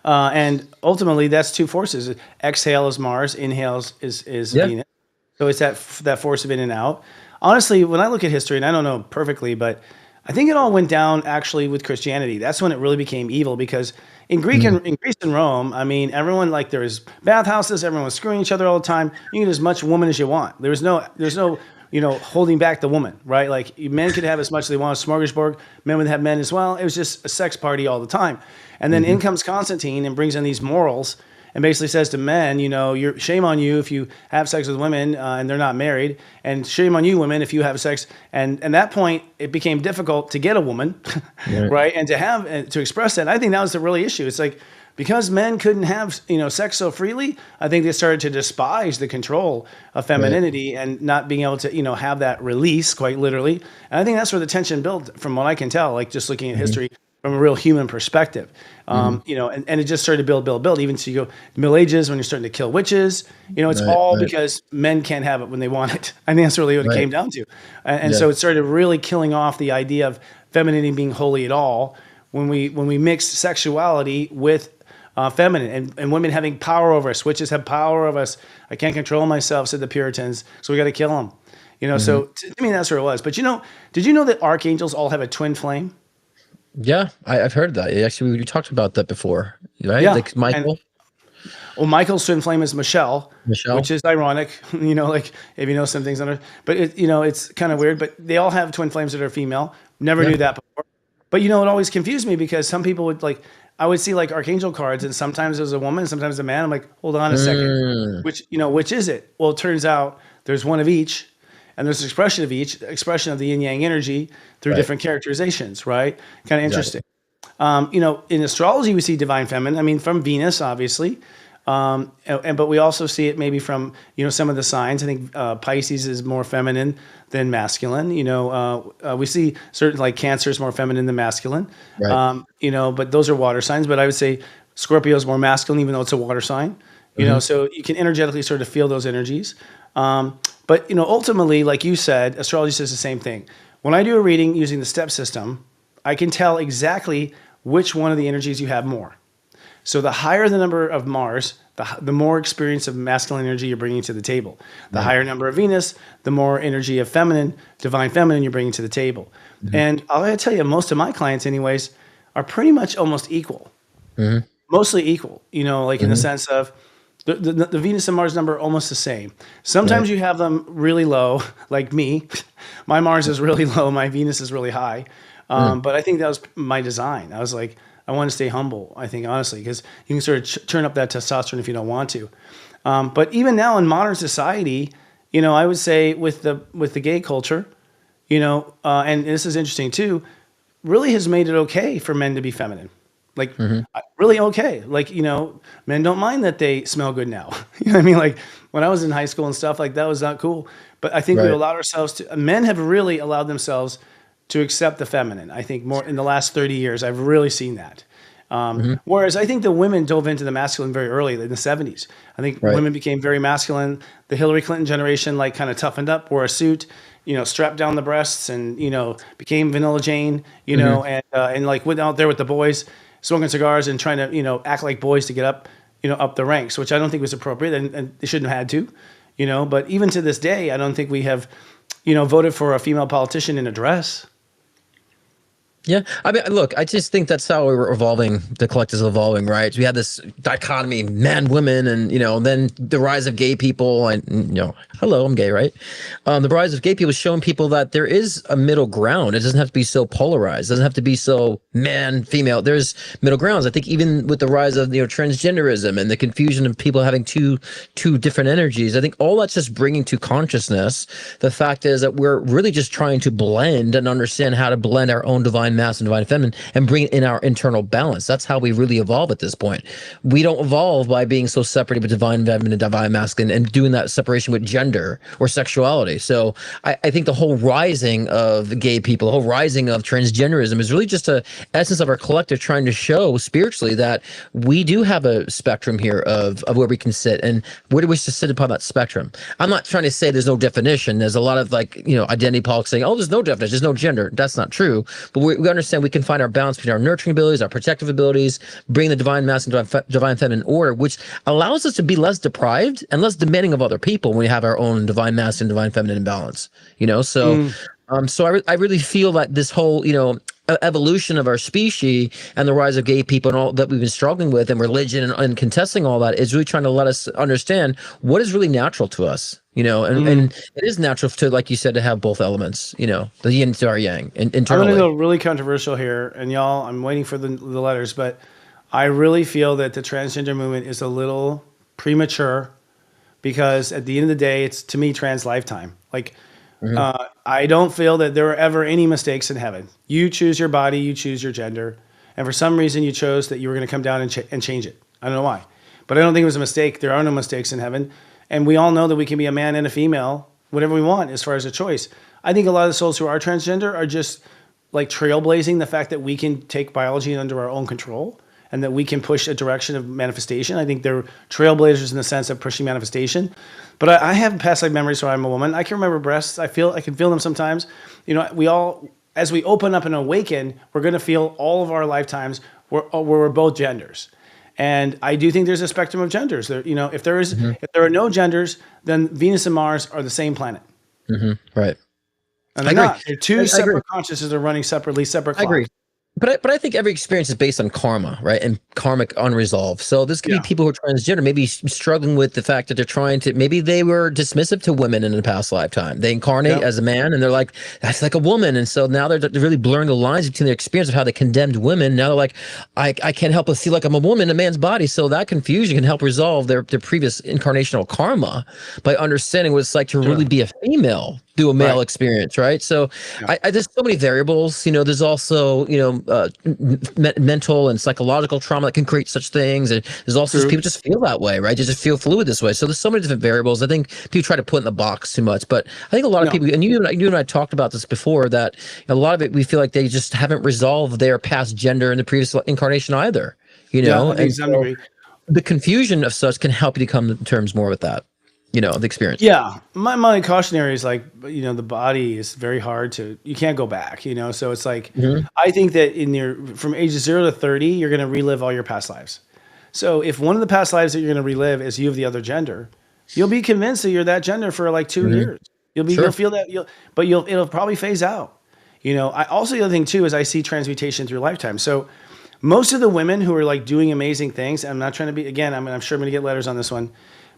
And ultimately, that's two forces. Exhale is Mars, inhale is Venus. So it's that force of in and out. Honestly, when I look at history, and I don't know perfectly, but I think it all went down actually with Christianity. That's when it really became evil, because in Greece and Rome, I mean, everyone, like, there was bathhouses, everyone was screwing each other all the time. You can get as much woman as you want. There's no holding back the woman, right? Like, men could have as much as they want, a smorgasbord. Men would have men as well. It was just a sex party all the time. And then in comes Constantine and brings in these morals and basically says to men, you're shame on you if you have sex with women and they're not married, and shame on you women if you have sex. And at that point, it became difficult to get a woman, right? And to express that. And I think that was the really issue. It's like, because men couldn't have sex so freely, I think they started to despise the control of femininity and not being able to have that release, quite literally. And I think that's where the tension built, from what I can tell, like just looking at history from a real human perspective. And it just started to build. Even so, you go the Middle Ages, when you're starting to kill witches, it's all because men can't have it when they want it. I think that's really what it came down to. And so it started really killing off the idea of femininity being holy at all when we mix sexuality with feminine and women having power over us. Witches have power over us. I can't control myself, said the Puritans, so we got to kill them. So to me, that's where it was. But did you know that archangels all have a twin flame? Yeah, I've heard that. Actually, we talked about that before, right? Yeah. Like Michael. Well, Michael's twin flame is Michelle, Michelle. which is ironic, like if you know some things under, but it's kind of weird, but they all have twin flames that are female. Never Yeah. knew that before. But it always confused me because some people would I would see like archangel cards and sometimes there's a woman, sometimes a man. I'm like, hold on a second. Mm, Which is it? Well, it turns out there's one of each and there's an expression of each, expression of the yin yang energy through right. different characterizations, right? Kind of Exactly. interesting. In astrology, we see divine feminine. I mean, from Venus, obviously, but we also see it maybe from some of the signs. I think Pisces is more feminine than masculine. We see certain like Cancer is more feminine than masculine. Right. But those are water signs. But I would say Scorpio is more masculine, even though it's a water sign. So you can energetically sort of feel those energies. But ultimately, like you said, astrology says the same thing. When I do a reading using the step system, I can tell exactly which one of the energies you have more. So the higher the number of Mars, the more experience of masculine energy you're bringing to the table. The higher number of Venus, the more energy of feminine, divine feminine you're bringing to the table. And I gotta tell you, most of my clients anyways are pretty much almost equal. Mostly equal, like in the sense of the Venus and Mars number are almost the same. Sometimes you have them really low, like me. My Mars is really low, my Venus is really high. But I think that was my design. I was like, I want to stay humble, I think, honestly, because you can sort of turn up that testosterone if you don't want to. But even now in modern society, I would say with the gay culture, and this is interesting too, really has made it okay for men to be feminine. Like, really okay. Like, men don't mind that they smell good now. You know what I mean? Like, when I was in high school and stuff, like, that was not cool. But I think we Right. allowed ourselves men have really allowed themselves to accept the feminine. I think more in the last 30 years, I've really seen that. Whereas I think the women dove into the masculine very early in the 70s. I think Right. women became very masculine. The Hillary Clinton generation, like, kind of toughened up, wore a suit, strapped down the breasts and, became Vanilla Jane, and like went out there with the boys, smoking cigars and trying to, act like boys to get up, up the ranks, which I don't think was appropriate and they shouldn't have had to, but even to this day, I don't think we have, voted for a female politician in a dress. Yeah, I mean, look, I just think that's how we're evolving. The collective is evolving, right? We had this dichotomy, man, women, and then the rise of gay people, and hello, I'm gay, right? The rise of gay people is showing people that there is a middle ground. It doesn't have to be so polarized. It doesn't have to be so man, female. There's middle grounds. I think even with the rise of transgenderism and the confusion of people having two different energies, I think all that's just bringing to consciousness the fact is that we're really just trying to blend and understand how to blend our own divine mass and divine feminine and bring it in our internal balance. That's how we really evolve at this point. We don't evolve by being so separated with divine feminine and divine masculine and doing that separation with gender or sexuality. So I think the whole rising of gay people, the whole rising of transgenderism is really just a essence of our collective trying to show spiritually that we do have a spectrum here of where we can sit and where do we sit upon that spectrum. I'm not trying to say there's no definition. There's a lot of identity politics saying, oh, there's no definition, there's no gender. That's not true. But we understand we can find our balance between our nurturing abilities, our protective abilities, bring the divine masculine and divine feminine order, which allows us to be less deprived and less demanding of other people when we have our own divine masculine and divine feminine imbalance. So I really feel that this whole evolution of our species and the rise of gay people and all that we've been struggling with and religion and contesting all that is really trying to let us understand what is really natural to us. And it is natural to, like you said, to have both elements, the yin to our yang internally. I'm going to go really controversial here, and y'all, I'm waiting for the letters, but I really feel that the transgender movement is a little premature because at the end of the day, it's, to me, trans lifetime. Like, I don't feel that there are ever any mistakes in heaven. You choose your body, you choose your gender, and for some reason you chose that you were going to come down and change it. I don't know why, but I don't think it was a mistake. There are no mistakes in heaven. And we all know that we can be a man and a female, whatever we want as far as a choice. I think a lot of the souls who are transgender are just like trailblazing the fact that we can take biology under our own control and that we can push a direction of manifestation. I think they're trailblazers in the sense of pushing manifestation. But I have past life memories where I'm a woman. I can remember breasts. I can feel them sometimes. We all, as we open up and awaken, we're going to feel all of our lifetimes where we're both genders. And I do think there's a spectrum of genders. There, if there are no genders, then Venus and Mars are the same planet. Right. And they're not. They're two separate consciousnures are running separately, separate clocks. I agree. But I think every experience is based on karma, right? And karmic unresolved. So this could be Yeah. people who are transgender, maybe struggling with the fact that they're trying to, maybe they were dismissive to women in a past lifetime. They incarnate Yeah. as a man and they're like, that's like a woman. And so now they're really blurring the lines between their experience of how they condemned women. Now they're like, I can't help but feel like I'm a woman in a man's body. So that confusion can help resolve their previous incarnational karma by understanding what it's like to really Sure. be a female through a male Right. experience, right? So Yeah. there's so many variables. There's also mental and psychological trauma that can create such things, and there's also just True. people just feel that way, right? They just feel fluid this way. So there's so many different variables. I think people try to put in the box too much, but I think a lot of No. people, and you and I talked about this before, that a lot of it we feel like they just haven't resolved their past gender in the previous incarnation either. Yeah, I think to And some so degree. the confusion of such can help you to come to terms more with that. The experience. Yeah, my cautionary is like, the body is very hard to, you can't go back, so it's like, Mhm. I think that from ages 0 to 30, you're going to relive all your past lives. So if one of the past lives that you're going to relive is you of the other gender, you'll be convinced that you're that gender for like 2 years. You'll Sure. feel that it'll probably phase out. I also, the other thing too, is I see transmutation through lifetime. So most of the women who are like doing amazing things, I'm not trying to be, again, I'm sure I'm going to get letters on this one.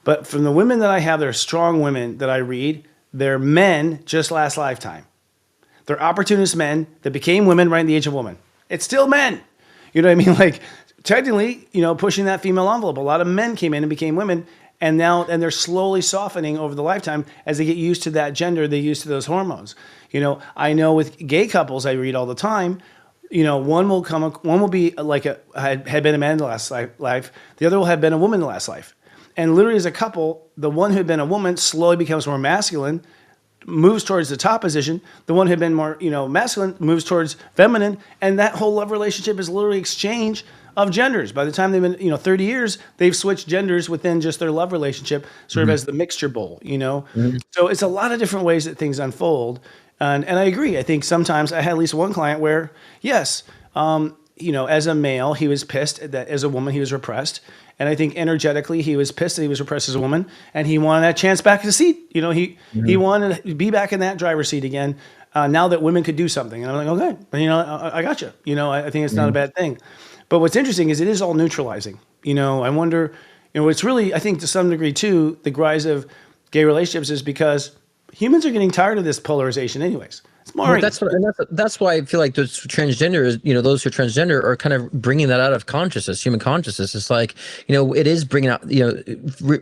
But from the women that I have, they're strong women that I read, they're men just last lifetime. They're opportunist men that became women right in the age of woman. It's still men. You know what I mean? Like, technically, pushing that female envelope. A lot of men came in and became women, and they're slowly softening over the lifetime as they get used to that gender, they get used to those hormones. I know with gay couples I read all the time, one will be like had been a man in the last life, the other will have been a woman in the last life. And literally as a couple, the one who had been a woman slowly becomes more masculine, moves towards the top position. The one who had been more, masculine moves towards feminine. And that whole love relationship is literally exchange of genders. By the time they've been, 30 years, they've switched genders within just their love relationship, sort of as the mixture bowl, So it's a lot of different ways that things unfold. And I agree. I think sometimes I had at least one client where, yes, as a male, he was pissed that as a woman, he was repressed. And I think energetically, he was pissed that he was repressed as a woman, and he wanted that chance back in the seat. He wanted to be back in that driver's seat again. Now that women could do something, and I'm like, okay, I got you. I think it's not a bad thing. But what's interesting is it is all neutralizing. I wonder, it's really, I think to some degree too, the rise of gay relationships is because humans are getting tired of this polarization, anyways. It's boring. Well, that's why I feel like those transgender is, those who are transgender are kind of bringing that out of consciousness, human consciousness. It's like, it is bringing out,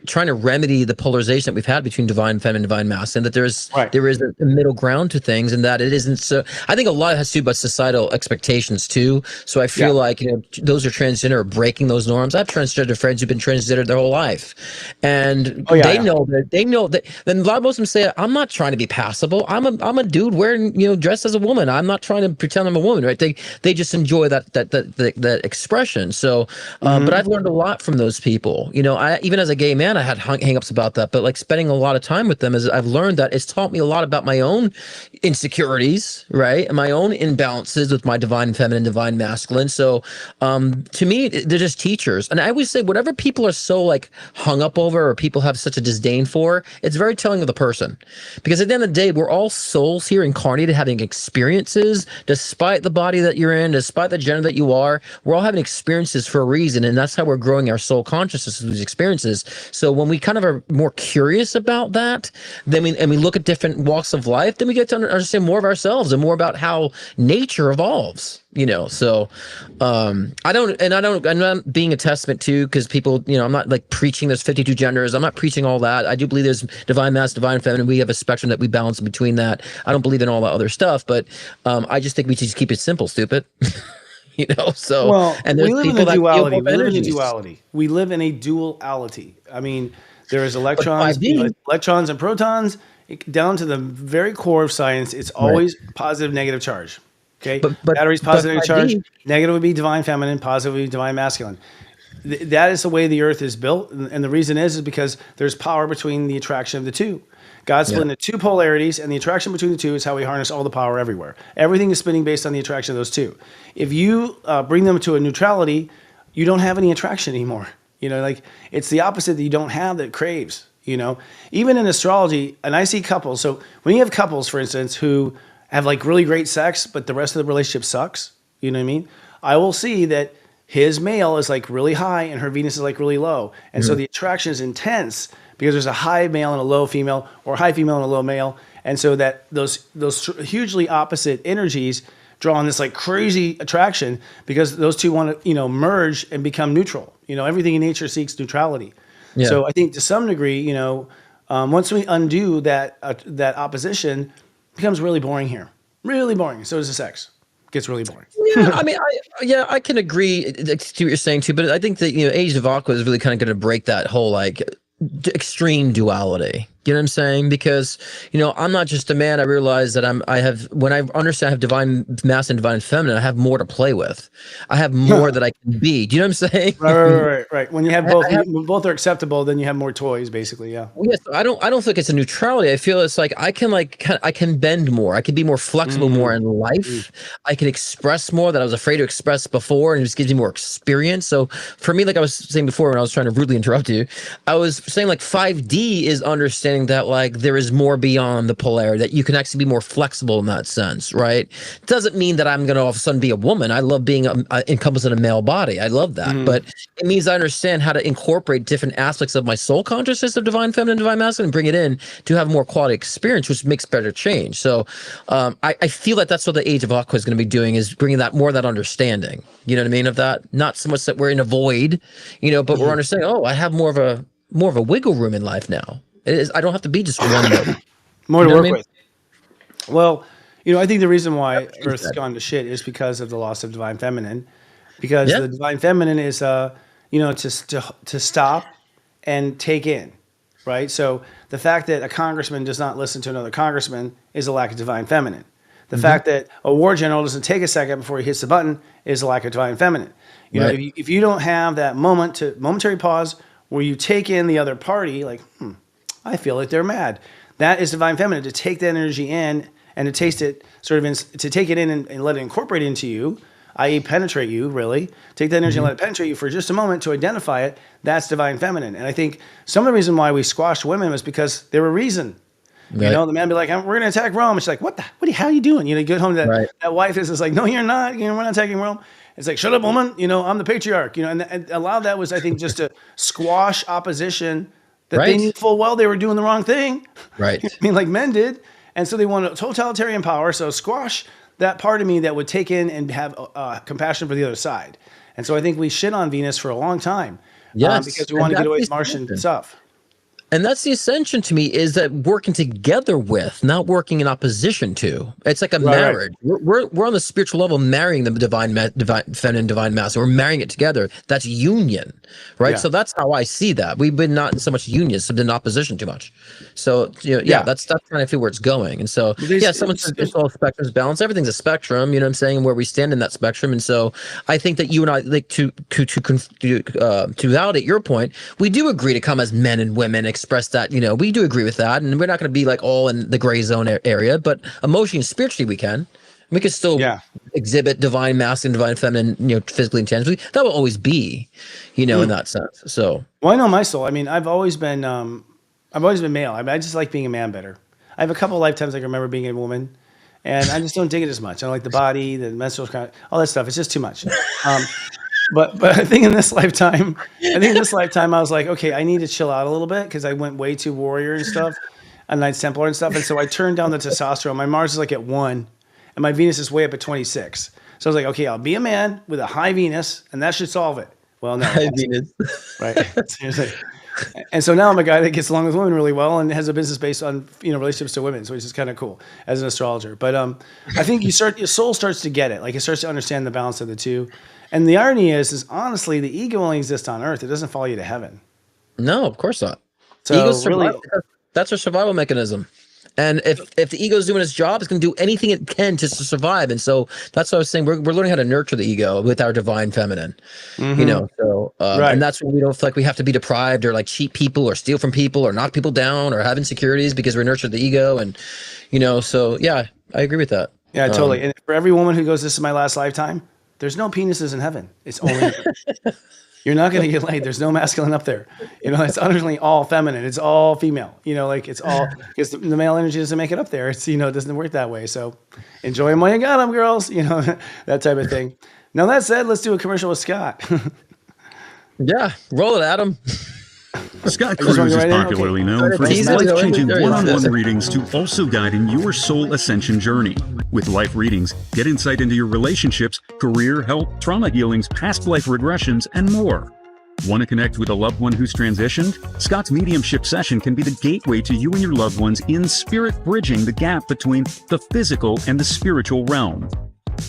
trying to remedy the polarization that we've had between divine feminine, divine masculine, that there is a middle ground to things, and that it isn't so. I think a lot has to do about societal expectations too. So I feel like, those who are transgender are breaking those norms. I have transgender friends who've been transgender their whole life, and they know that. Then a lot of Muslims say, I'm not trying to be passable. I'm a dude wearing, dressed as a woman. I'm not trying to pretend I'm a woman, right? They just enjoy that expression. So, but I've learned a lot from those people. I even as a gay man, I had hang-ups about that. But like spending a lot of time with them, I've learned that it's taught me a lot about my own insecurities, right, and my own imbalances with my divine feminine, divine masculine. So, to me, they're just teachers. And I always say, whatever people are so like hung up over, or people have such a disdain for, it's very telling of the person. Because at the end of the day, we're all souls here incarnated, having experiences, despite the body that you're in, despite the gender that you are. We're all having experiences for a reason, and that's how we're growing our soul consciousness through these experiences. So when we kind of are more curious about that, then we look at different walks of life, then we get to understand more of ourselves and more about how nature evolves. So I'm not being a testament to, because people, I'm not like preaching there's 52 genders. I'm not preaching all that. I do believe there's divine masculine, divine feminine. We have a spectrum that we balance in between that. I don't believe in all that other stuff, but I just think we should just keep it simple, stupid. So, well, and there's we live in people a that feel duality. both We live in a energies. duality. We live in a duality. I mean, there is But electrons, 5D, electrons and protons, down to the very core of science. It's right? always positive, negative charge. Okay, But batteries positive charge, 5D, negative would be divine feminine, positive would be divine masculine. That is the way the earth is built, and the reason is because there's power between the attraction of the two. God split into two polarities, and the attraction between the two is how we harness all the power everywhere. Everything is spinning based on the attraction of those two. If you bring them to a neutrality, you don't have any attraction anymore. Like it's the opposite that you don't have that craves. Even in astrology, and I see couples. So when you have couples, for instance, who have like really great sex, but the rest of the relationship sucks, You know what I mean? I will see that his male is like really high and her Venus is like really low. And so the attraction is intense because there's a high male and a low female, or high female and a low male. And so that those hugely opposite energies draw on this like crazy attraction because those two want to, merge and become neutral. Everything in nature seeks neutrality. Yeah. So I think to some degree, once we undo that opposition, it becomes really boring here. Really boring. So does the sex. Gets really boring. Yeah, I mean, I can agree to what you're saying too, but I think that Age of Aqua is really kind of going to break that whole like extreme duality. You know what I'm saying? Because I'm not just a man. I realize that when I understand I have divine masculine and divine feminine, I have more to play with. I have more that I can be. Do you know what I'm saying? Right. When you have both, when both are acceptable, then you have more toys, basically. Yeah. Yes, I don't think it's a neutrality. I feel it's like I can bend more. I can be more flexible more in life. I can express more that I was afraid to express before, and it just gives me more experience. So for me, like I was saying before, when I was trying to rudely interrupt you, I was saying like 5D is understanding that like there is more beyond the polarity, that you can actually be more flexible in that sense, right? Doesn't mean that I'm going to all of a sudden be a woman. I love being encompassed in a male body. I love that. But it means I understand how to incorporate different aspects of my soul consciousness of divine feminine, divine masculine, and bring it in to have more quality experience, which makes better change. So I feel like that's what the Age of Aqua is going to be doing, is bringing that more of that understanding, you know what I mean, of that. Not so much that we're in a void, but we're understanding, I have more of a wiggle room in life now. It is. I don't have to be just one mode. More to work with. Well, I think the reason why Earth's gone to shit is because of the loss of divine feminine. Because the divine feminine is, to stop and take in, right? So the fact that a congressman does not listen to another congressman is a lack of divine feminine. The fact that a war general doesn't take a second before he hits the button is a lack of divine feminine. If you don't have that momentary pause where you take in the other party, like, I feel like they're mad. That is divine feminine, to take that energy in and to taste it, to take it in and let it incorporate into you, i.e. penetrate you, really. Take that energy and let it penetrate you for just a moment to identify it. That's divine feminine. And I think some of the reason why we squashed women was because there were reason. Right. The man be like, we're going to attack Rome. She's like, how are you doing? You get home to that wife is just like, no, you're not. We're not attacking Rome. It's like, shut up, woman. I'm the patriarch. And a lot of that was, I think, just to squash opposition that they knew full well they were doing the wrong thing. Right. Like men did. And so they wanted totalitarian power. So squash that part of me that would take in and have compassion for the other side. And so I think we shit on Venus for a long time. Yes. Because we want to get away with Martian stuff. And that's the ascension to me, is that working together with, not working in opposition to. It's like a marriage. We're on the spiritual level marrying the divine feminine, divine masculine. We're marrying it together. That's union, right? Yeah. So that's how I see that. We've been not so much union, so been opposition too much. So that's kind of feel where it's going. And so someone says this whole spectrum is balanced. Everything's a spectrum. You know what I'm saying? And where we stand in that spectrum. And so I think that you and I, like to validate your point, we do agree to come as men and women. Express that, we do agree with that, and we're not going to be like all in the gray zone area, but emotionally and spiritually we can still exhibit divine masculine, divine feminine, physically and tangibly. That will always be, in that sense. So, well, I know my soul. I mean, I've always been male. I just like being a man better. I have a couple of lifetimes I can remember being a woman, and I just don't dig it as much. I don't like the body, the menstrual, all that stuff. It's just too much. But I think in this lifetime, I was like, okay, I need to chill out a little bit because I went way too warrior and stuff, and Knights Templar and stuff. And so I turned down the testosterone. My Mars is like at 1, and my Venus is way up at 26. So I was like, okay, I'll be a man with a high Venus, and that should solve it. Well, no. High Venus. Right. Seriously. And so now I'm a guy that gets along with women really well and has a business based on relationships to women, so which is kind of cool as an astrologer. But I think your soul starts to get it, like it starts to understand the balance of the two. And the irony is honestly, the ego only exists on Earth. It doesn't follow you to heaven. No, of course not. So Ego's really, that's our survival mechanism. And if the ego's doing its job, it's going to do anything it can to survive. And so that's what I was saying. We're learning how to nurture the ego with our divine feminine, So, and that's when we don't feel like we have to be deprived or like cheat people or steal from people or knock people down or have insecurities because we nurtured the ego. And, so yeah, I agree with that. Yeah, totally. And for every woman who goes, "This is my last lifetime," there's no penises in heaven. It's only You're not going to get laid. There's no masculine up there. It's utterly all feminine. It's all female. Like it's all because the male energy doesn't make it up there. It's it doesn't work that way. So enjoy them while you got them, girls. That type of thing. Now that said, let's do a commercial with Scott. Yeah, roll it, Adam. Scott Cruz is popularly known for his life-changing one-on-one readings to also guide in your soul ascension journey. With life readings, get insight into your relationships, career, health, trauma healings, past life regressions, and more. Want to connect with a loved one who's transitioned? Scott's mediumship session can be the gateway to you and your loved ones in spirit, bridging the gap between the physical and the spiritual realm.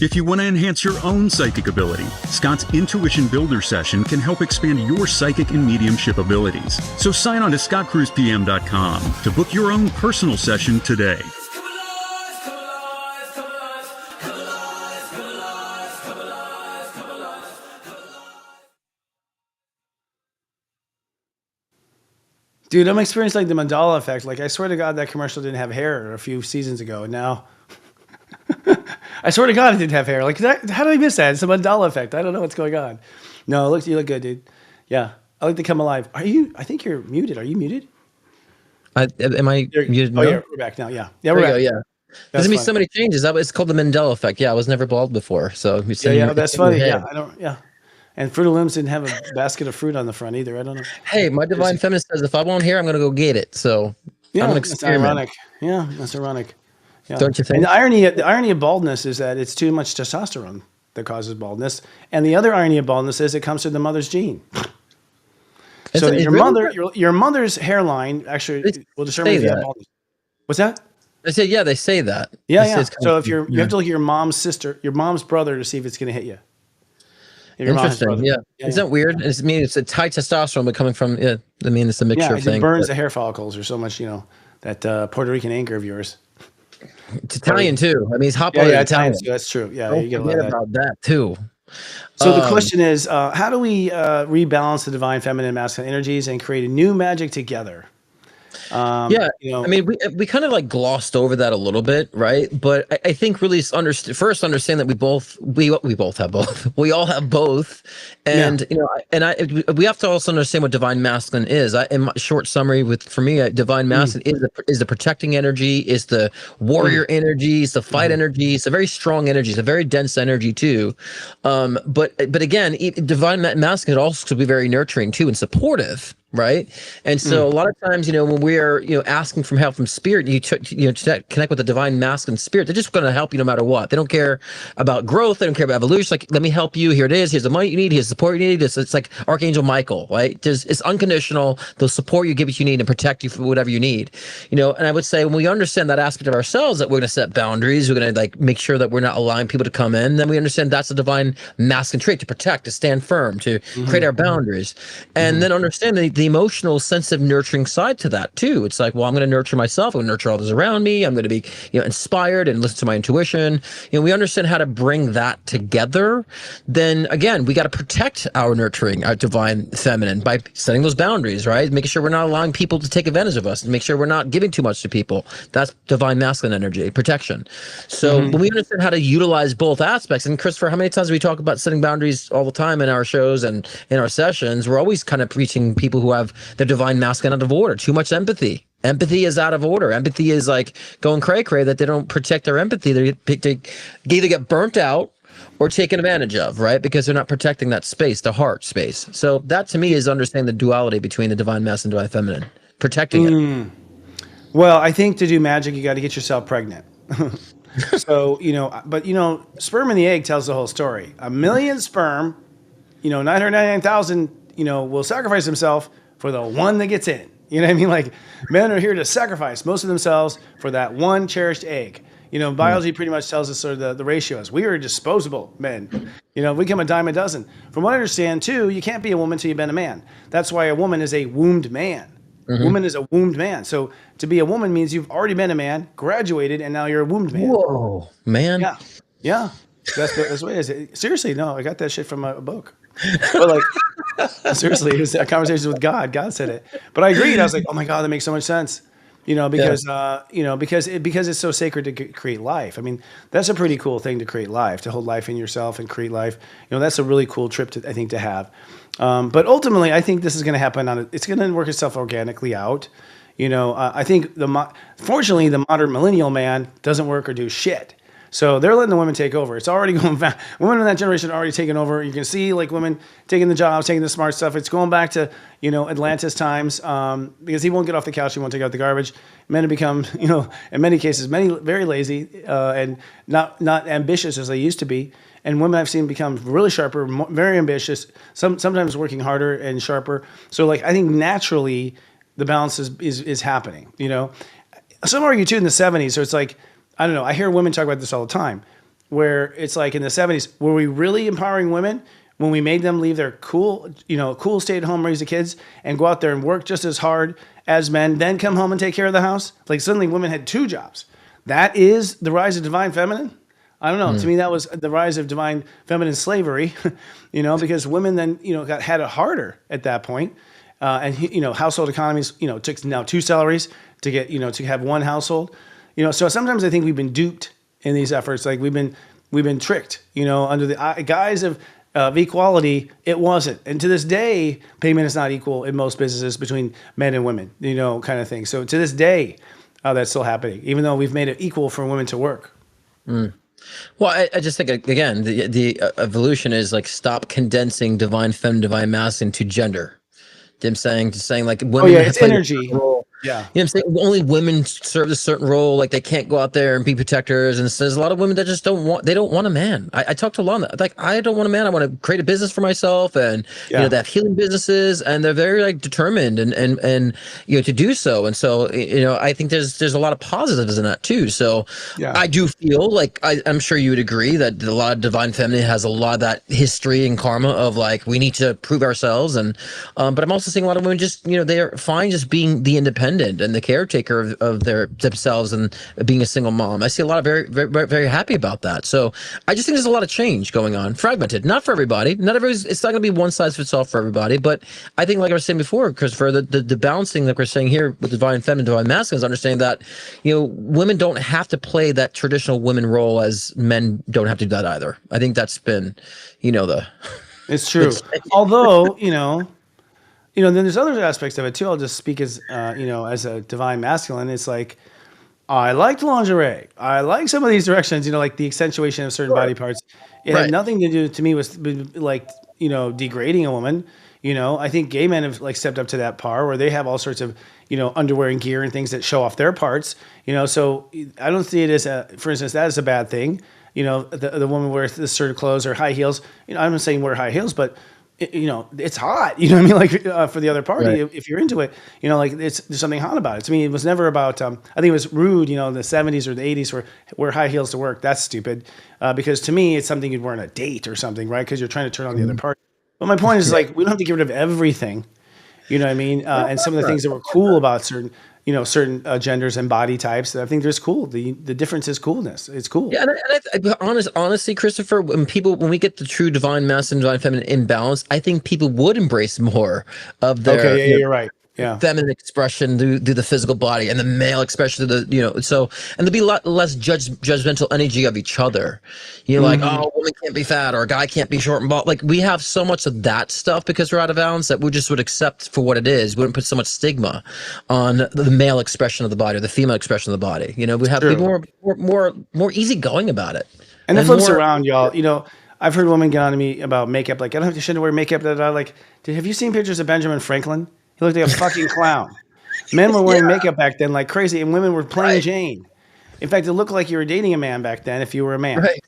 If you want to enhance your own psychic ability, Scott's Intuition Builder session can help expand your psychic and mediumship abilities. So sign on to scottcruzpm.com to book your own personal session today. Dude, I'm experiencing like the Mandala effect. Like I swear to God, that commercial didn't have hair a few seasons ago, and now I swear to God, it didn't have hair. Like that, how did I miss that? It's a Mandala effect. I don't know what's going on. No, you look good, dude. Yeah, I like to come alive. Are you? I think you're muted. Are you muted? Am I muted? Oh yeah, we're back now. Yeah, we're back. Yeah. There's gonna be so many changes. It's called the Mandela effect. Yeah, I was never bald before, so that's funny. Yeah, I don't. Yeah. And Fruit of the Looms didn't have a basket of fruit on the front either. I don't know. Hey, my divine feminine says if I want hair, I'm going to go get it. So yeah, I'm an that's experiment. ironic. Yeah, that's ironic. Yeah. Don't you think? And the irony of baldness is that it's too much testosterone that causes baldness. And the other irony of baldness is it comes from the mother's gene. So your mother's hairline actually will determine if you have baldness. What's that? I said, yeah, they say that. Yeah. So if you have to look at your mom's sister, your mom's brother to see if it's going to hit you. Interesting. Yeah. Isn't that weird? It's it's high testosterone, but coming from it's a mixture of things. It burns the hair follicles or so much, that Puerto Rican anger of yours. It's Italian too. I mean, he's hot blooded Italian. Too, that's true. Yeah, Don't you get forget about that too. So the question is, how do we rebalance the divine feminine and masculine energies and create a new magic together? I mean, we kind of like glossed over that a little bit, right? But I think really first understand that we both have both. We all have both, and we have to also understand what divine masculine is. In my short summary, for me, divine masculine is the protecting energy, is the warrior energy, is the fight energy. It's a very strong energy. It's a very dense energy too. But again, divine masculine also could be very nurturing too and supportive. Right. And so a lot of times, when we're, asking for help from spirit, to connect with the divine masculine spirit, they're just going to help you no matter what. They don't care about growth. They don't care about evolution. Like, let me help you. Here it is. Here's the money you need. Here's the support you need. It's like Archangel Michael, right? It's unconditional. They'll support you, give what you need, and protect you for whatever you need. And I would say when we understand that aspect of ourselves, that we're going to set boundaries, we're going to make sure that we're not allowing people to come in, then we understand that's a divine masculine trait, to protect, to stand firm, to create our boundaries. And then understand the emotional, sensitive, nurturing side to that too. It's like, well, I'm going to nurture myself. I'm going to nurture others around me. I'm going to be, inspired and listen to my intuition. We understand how to bring that together. Then again, we got to protect our nurturing, our divine feminine by setting those boundaries, right? Making sure we're not allowing people to take advantage of us, and make sure we're not giving too much to people. That's divine masculine energy, protection. So when we understand how to utilize both aspects, and Christopher, how many times we talk about setting boundaries all the time in our shows and in our sessions? We're always kind of preaching people who have their divine masculine out of order, too much empathy. Empathy is out of order. Empathy is like going cray-cray, that they don't protect their empathy. They either get burnt out or taken advantage of, right? Because they're not protecting that space, the heart space. So that to me is understanding the duality between the divine masculine and divine feminine, protecting it. Well, I think to do magic, you got to get yourself pregnant. So, but sperm in the egg tells the whole story. 1 million sperm, 999,000, will sacrifice themselves for the one that gets in. You know what I mean? Like, men are here to sacrifice most of themselves for that one cherished egg. Biology pretty much tells us sort of the ratios. We are disposable men. We become a dime a dozen. From what I understand, too, you can't be a woman till you've been a man. That's why a woman is a wombed man. Woman is a wombed man. So to be a woman means you've already been a man, graduated, and now you're a wombed man. Whoa, man. Yeah. That's what it is. Seriously, no, I got that shit from a book. But seriously, it was a conversation with God. God said it. But I agreed. I was like, oh my God, that makes so much sense. Because it's so sacred to create life. I mean, that's a pretty cool thing to create life, to hold life in yourself and create life. That's a really cool trip I think to have. But ultimately, I think this is going to happen it's going to work itself organically out. I think fortunately, the modern millennial man doesn't work or do shit. So they're letting the women take over. It's already going back. Women in that generation are already taking over. You can see like women taking the jobs, taking the smart stuff. It's going back to, Atlantis times, because he won't get off the couch. He won't take out the garbage. Men have become, in many cases, very lazy, and not ambitious as they used to be. And women I've seen become really sharper, very ambitious, sometimes working harder and sharper. So like, I think naturally the balance is happening, Some argue too in the 70s. So it's like, I don't know. I hear women talk about this all the time, where it's like in the 70s, were we really empowering women when we made them leave their cool stay at home, raise the kids, and go out there and work just as hard as men, then come home and take care of the house? Like suddenly women had two jobs. That is the rise of divine feminine. I don't know. To me, that was the rise of divine feminine slavery, because women then, had it harder at that point. And household economies, took now two salaries to get, to have one household. So sometimes I think we've been duped in these efforts. Like we've been tricked, under the guise of equality. It wasn't. And to this day, payment is not equal in most businesses between men and women, kind of thing. So to this day, that's still happening, even though we've made it equal for women to work. Well, I just think, again, the evolution is like stop condensing divine feminine, divine masculine to gender. Them saying like women it's energy. Yeah. I'm saying? Only women serve a certain role. Like they can't go out there and be protectors. And there's a lot of women that just don't want a man. I talk to a lot of them. Like, I don't want a man. I want to create a business for myself. And, they have healing businesses and they're very like determined and to do so. And so, I think there's a lot of positives in that too. So I do feel like, I'm sure you would agree that a lot of divine feminine has a lot of that history and karma of like, we need to prove ourselves. And, but I'm also seeing a lot of women just, they're fine just being the independent and the caretaker of themselves and being a single mom. I see a lot of very, very, very happy about that. So I just think there's a lot of change going on, fragmented, not for everybody. It's not going to be one size fits all for everybody. But I think, like I was saying before, Christopher, the balancing that we're saying here with divine feminine, divine masculine is understanding that, women don't have to play that traditional women role as men don't have to do that either. I think that's been, it's true. Although, then there's other aspects of it too. I'll just speak as, as a divine masculine. It's like, I liked lingerie. I like some of these directions, like the accentuation of certain body parts. It had nothing to do to me with like, degrading a woman. I think gay men have like stepped up to that par where they have all sorts of, underwear and gear and things that show off their parts, so I don't see it as for instance, that is a bad thing. The woman wears this sort of clothes or high heels. I'm not saying wear high heels, but it's hot, what I mean? Like for the other party, if you're into it, like there's something hot about it. To me, it was never about, I think it was rude, in the 70s or the 80s where wear high heels to work. That's stupid. Because to me, it's something you'd wear on a date or something, right? Because you're trying to turn on the other party. But my point is like, we don't have to get rid of everything, you know what I mean? And some of the things that were cool about certain genders and body types. I think there's cool. The difference is coolness. It's cool. Yeah, and honestly, Christopher, when we get the true divine masculine, divine feminine imbalance, I think people would embrace more of their. Okay, yeah, you're right. Yeah, feminine expression through the physical body and the male expression through the so, and there'll be a lot less judgmental energy of each other. Like, oh, a woman can't be fat or a guy can't be short and bald. Like we have so much of that stuff because we're out of balance that we just would accept for what it is. We wouldn't put so much stigma on the male expression of the body or the female expression of the body. We have to be more easygoing about it. And it flips around, y'all. I've heard women get on to me about makeup. Like, I don't have to wear makeup. Like, have you seen pictures of Benjamin Franklin? He looked like a fucking clown. Men were wearing makeup back then like crazy, and women were plain Jane. In fact, it looked like you were dating a man back then if you were a man. Right.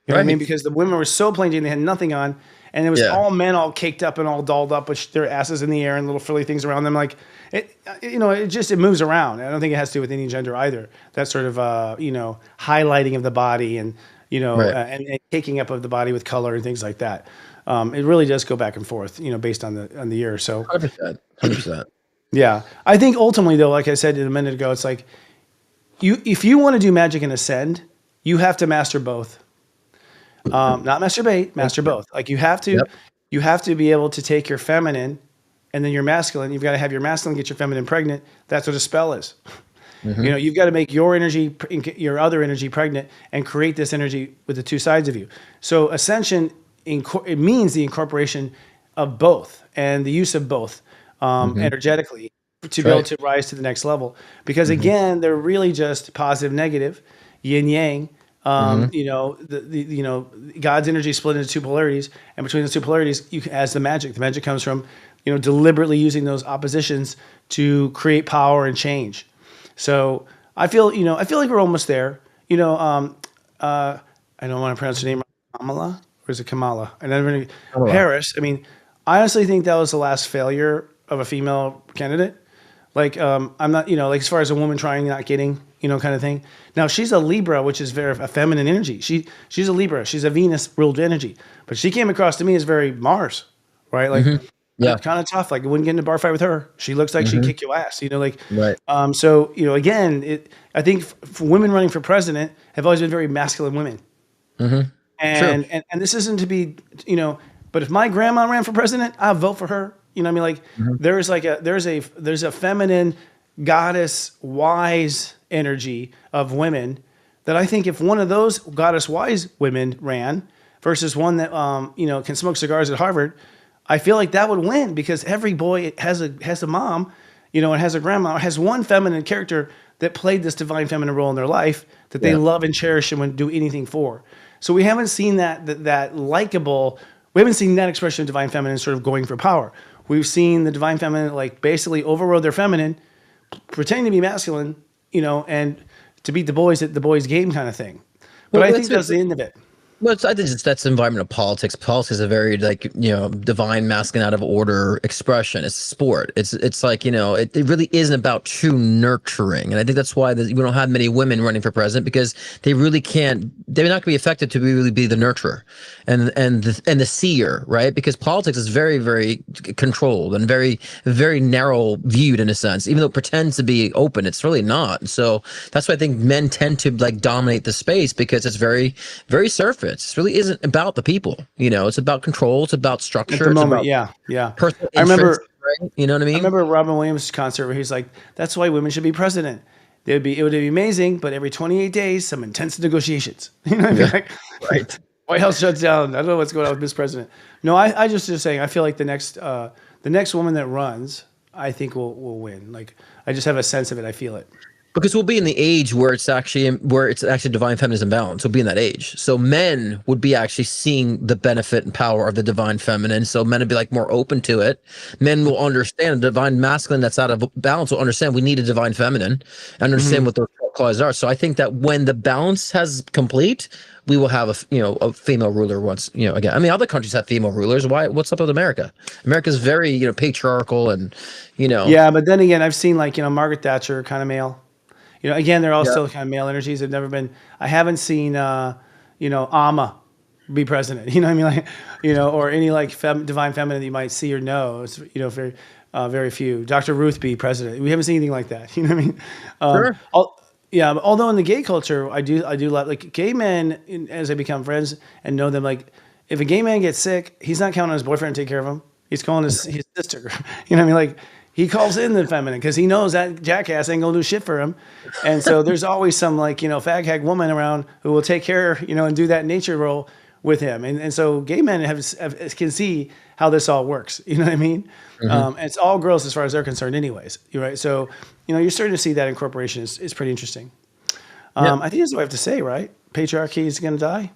You know what I mean? Because the women were so plain Jane, they had nothing on, and it was all men all caked up and all dolled up with their asses in the air and little frilly things around them. Like, it moves around. I don't think it has to do with any gender either. That sort of, highlighting of the body and, and taking up of the body with color and things like that. It really does go back and forth, based on the year. So 100%. Yeah. I think ultimately though, like I said a minute ago, it's like if you want to do magic and ascend, you have to master both. Not masturbate, master both. Like you have to be able to take your feminine and then your masculine. You've got to have your masculine get your feminine pregnant. That's what a spell is. You've got to make your energy, your other energy pregnant and create this energy with the two sides of you. So ascension, it means the incorporation of both and the use of both energetically to be able to rise to the next level. Because again, they're really just positive, negative, yin yang. You know, you know, God's energy is split into two polarities, and between the two polarities, as the magic comes from, you know, deliberately using those oppositions to create power and change. So I feel like we're almost there. You know, I don't want to pronounce her name, Kamala, or is it Kamala? And then Harris. I mean, I honestly think that was the last failure of a female candidate. Like, I'm not, you know, like as far as a woman trying, not getting, you know, kind of thing. Now she's a Libra, which is very a feminine energy. She's a Libra. She's a Venus ruled energy, but she came across to me as very Mars, right? Like, kind of tough. Like, I wouldn't get in a bar fight with her. She looks like she'd kick your ass, you know, like, so, you know, again, I think for women running for president have always been very masculine women. And this isn't to be, you know, but if my grandma ran for president, I'd vote for her. You know what I mean? Like there's a feminine goddess wise energy of women that I think if one of those goddess wise women ran versus one that, you know, can smoke cigars at Harvard, I feel like that would win because every boy has a mom, you know, and has a grandma, has one feminine character that played this divine feminine role in their life that they love and cherish and would do anything for. So we haven't seen that likable, we haven't seen that expression of divine feminine sort of going for power. We've seen the divine feminine like basically overrode their feminine, pretending to be masculine, you know, and to beat the boys at the boys' game kind of thing. But I think that's the end of it. Well, I think that's the environment of politics. Politics is a very like, you know, divine masculine out of order expression. It's sport. It's like, you know, it really isn't about true nurturing. And I think that's why we don't have many women running for president because they really can't. They're not going to be effective to really be the nurturer and the seer, right? Because politics is very, very controlled and very, very narrow viewed in a sense. Even though it pretends to be open, it's really not. So that's why I think men tend to like dominate the space because it's very, very surface. It really isn't about the people, you know. It's about control. It's about structure. At the moment, personal I remember, right? You know what I mean? I remember Robin Williams' concert where he's like, "That's why women should be president. It would be amazing, but every 28 days, some intense negotiations." You know what I mean? Like, right. White House shuts down. I don't know what's going on with Miss President. No, I just saying. I feel like the next woman that runs, I think will win. Like I just have a sense of it. I feel it. Because we'll be in the age where it's actually divine feminism balance. We'll be in that age. So men would be actually seeing the benefit and power of the divine feminine. So men would be like more open to it. Men will understand the divine masculine that's out of balance will understand we need a divine feminine and understand what those clauses are. So I think that when the balance has complete, we will have a female ruler once, you know, again. I mean, other countries have female rulers. What's up with America? America's very, you know, patriarchal and, you know. Yeah, but then again, I've seen like, you know, Margaret Thatcher kind of male. You know, again, they're all still kind of male energies. They've never been. I haven't seen, you know, Amma be president. You know what I mean? Like, you know, or any like divine feminine that you might see or know. It's, you know, very, very few. Dr. Ruth be president. We haven't seen anything like that. You know what I mean? Sure. Although in the gay culture, I do love like gay men. As I become friends and know them, like if a gay man gets sick, he's not counting on his boyfriend to take care of him. He's calling his sister. You know what I mean? Like. He calls in the feminine because he knows that jackass ain't gonna do shit for him, and so there's always some like, you know, fag hag woman around who will take care, you know, and do that nature role with him, and so gay men can see how this all works. You know what I mean? And it's all girls as far as they're concerned, anyways. You're right. So you know, you're starting to see that incorporation is pretty interesting. I think that's what I have to say. Right? Patriarchy is gonna die.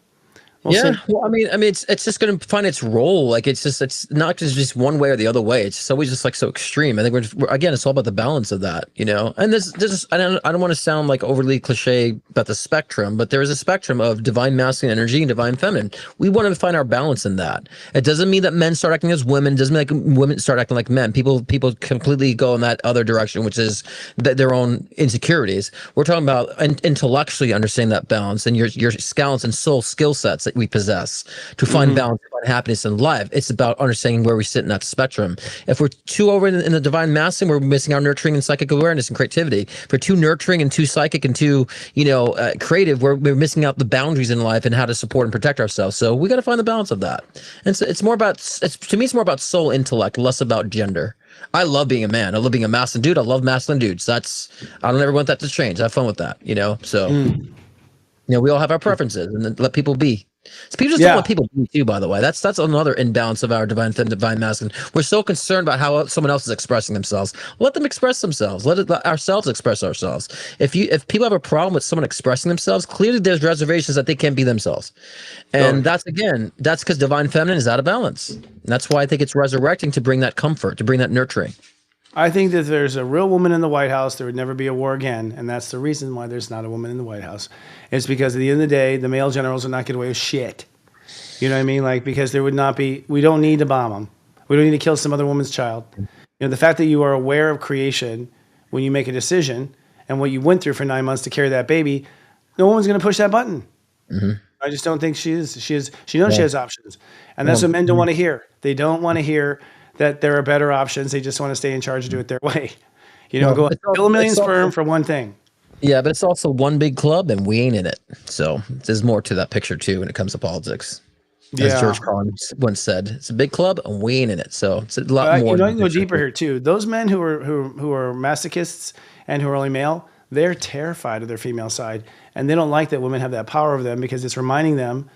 We'll see. Well, I mean, it's just going to find its role. Like it's not just one way or the other way. It's always just like so extreme. I think we're again, it's all about the balance of that, you know. And this I don't want to sound like overly cliche about the spectrum, but there is a spectrum of divine masculine energy and divine feminine. We want to find our balance in that. It doesn't mean that men start acting as women. It doesn't mean like women start acting like men. People completely go in that other direction, which is their own insecurities. We're talking about intellectually understanding that balance and your talents and soul skill sets that we possess to find balance, find happiness in life. It's about understanding where we sit in that spectrum. If we're too over in the divine masculine, we're missing our nurturing and psychic awareness and creativity. If we're too nurturing and too psychic and too, you know, creative, we're missing out the boundaries in life and how to support and protect ourselves. So we got to find the balance of that. And so it's more about, to me, it's more about soul intellect, less about gender. I love being a man. I love being a masculine dude. I love masculine dudes. I don't ever want that to change. I have fun with that, you know? So, you know, we all have our preferences and let people be. So people just don't want people to be too, by the way. That's another imbalance of our divine feminine, divine masculine. We're so concerned about how someone else is expressing themselves. Let them express themselves. Let ourselves express ourselves. If people have a problem with someone expressing themselves, clearly there's reservations that they can't be themselves. And that's because divine feminine is out of balance. And that's why I think it's resurrecting to bring that comfort, to bring that nurturing. I think that there's a real woman in the White House, there would never be a war again. And that's the reason why there's not a woman in the White House. It's because at the end of the day, the male generals are not getting away with shit. You know what I mean? Like, because there would not be, we don't need to bomb them. We don't need to kill some other woman's child. You know, the fact that you are aware of creation when you make a decision and what you went through for 9 months to carry that baby, no woman's going to push that button. Mm-hmm. I just don't think she is. She knows she has options. And that's what men don't want to hear. They don't want to hear that there are better options. They just want to stay in charge and do it their way. You know, go kill a million sperm for one thing. Yeah, but it's also one big club and we ain't in it. So there's more to that picture too when it comes to politics. As George Carlin once said, it's a big club and we ain't in it. So it's a lot more. You know, go deeper here too. Those men who are masochists and who are only male, they're terrified of their female side. And they don't like that women have that power over them because it's reminding them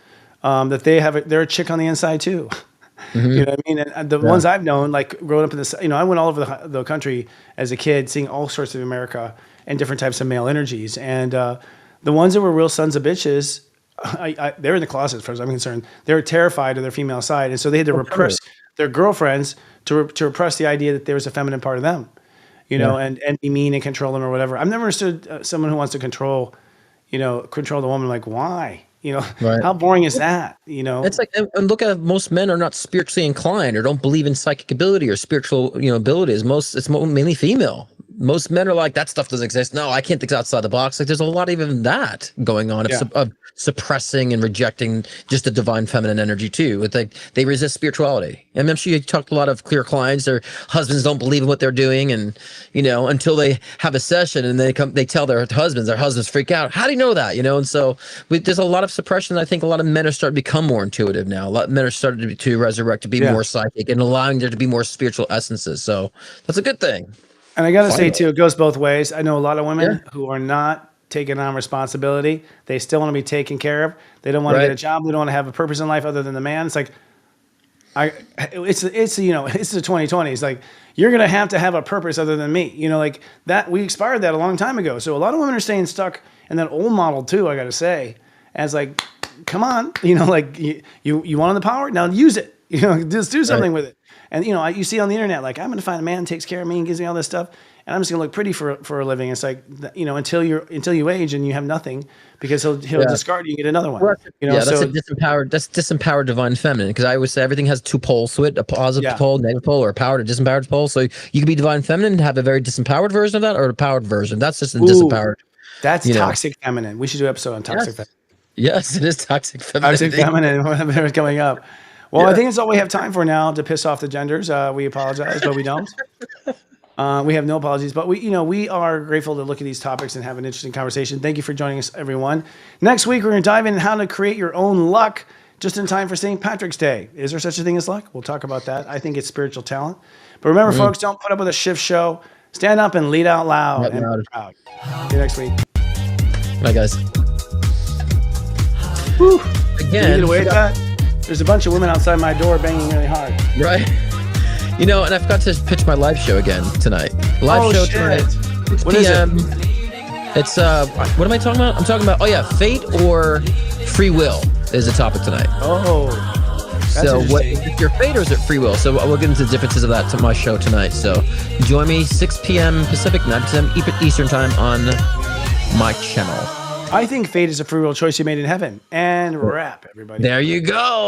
that they're a chick on the inside too. Mm-hmm. You know what I mean? And the ones I've known, like growing up in this, you know, I went all over the country as a kid, seeing all sorts of America and different types of male energies. And the ones that were real sons of bitches, they're in the closet as far as I'm concerned. They were terrified of their female side. And so they had to repress their girlfriends to repress the idea that there was a feminine part of them, you know, and be mean and control them or whatever. I've never understood someone who wants to control the woman. Like, why? You know, how boring is that? You know, it's like, and look at most men are not spiritually inclined or don't believe in psychic ability or spiritual, abilities. It's mainly female. Most men are like, that stuff doesn't exist. No, I can't think outside the box. Like there's a lot of even that going on of suppressing and rejecting just the divine feminine energy too. It's like they resist spirituality. And I'm sure you talked to a lot of clear clients. Their husbands don't believe in what they're doing, and until they have a session and they tell their husbands freak out. How do you know that? And so there's a lot of suppression. I think a lot of men are starting to become more intuitive now. A lot of men are starting to resurrect, to be more psychic, and allowing there to be more spiritual essences. So that's a good thing. And I got to say, too, it goes both ways. I know a lot of women who are not taking on responsibility. They still want to be taken care of. They don't want to get a job. They don't want to have a purpose in life other than the man. It's like, it's the 2020s. Like, you're going to have a purpose other than me. Like that, we expired that a long time ago. So a lot of women are staying stuck in that old model, too, I got to say. And it's like, come on, like you wanted the power? Now use it. Just do something with it. And, you see on the internet, like, I'm going to find a man who takes care of me and gives me all this stuff, and I'm just going to look pretty for a living. It's like, until you age and you have nothing, because he'll discard you and get another one. That's disempowered divine feminine, because I always say everything has two poles to it, a positive pole, negative pole, or a powered or disempowered pole. So you can be divine feminine and have a very disempowered version of that, or a powered version. That's just a disempowered. That's toxic feminine. We should do an episode on toxic feminine. Yes, it is toxic feminine. Toxic feminine, whatever coming up. Well, I think that's all we have time for now to piss off the genders. We apologize, but we don't. We have no apologies, but we are grateful to look at these topics and have an interesting conversation. Thank you for joining us, everyone. Next week, we're going to dive into how to create your own luck just in time for St. Patrick's Day. Is there such a thing as luck? We'll talk about that. I think it's spiritual talent. But remember, folks, don't put up with a shift show. Stand up and lead out loud and be proud. See you next week. Bye, guys. Whew. Again. Can you get away with that? There's a bunch of women outside my door banging really hard. Right. And I forgot to pitch my live show again tonight. Live show tonight. 6 p.m. It's what am I talking about? I'm talking about fate or free will is the topic tonight. Oh. So what is your fate or is it free will? So we'll get into the differences of that to my show tonight. So join me 6 p.m. Pacific, 9 p.m. Eastern time on my channel. I think fate is a free will choice you made in heaven. And wrap, everybody. There you go.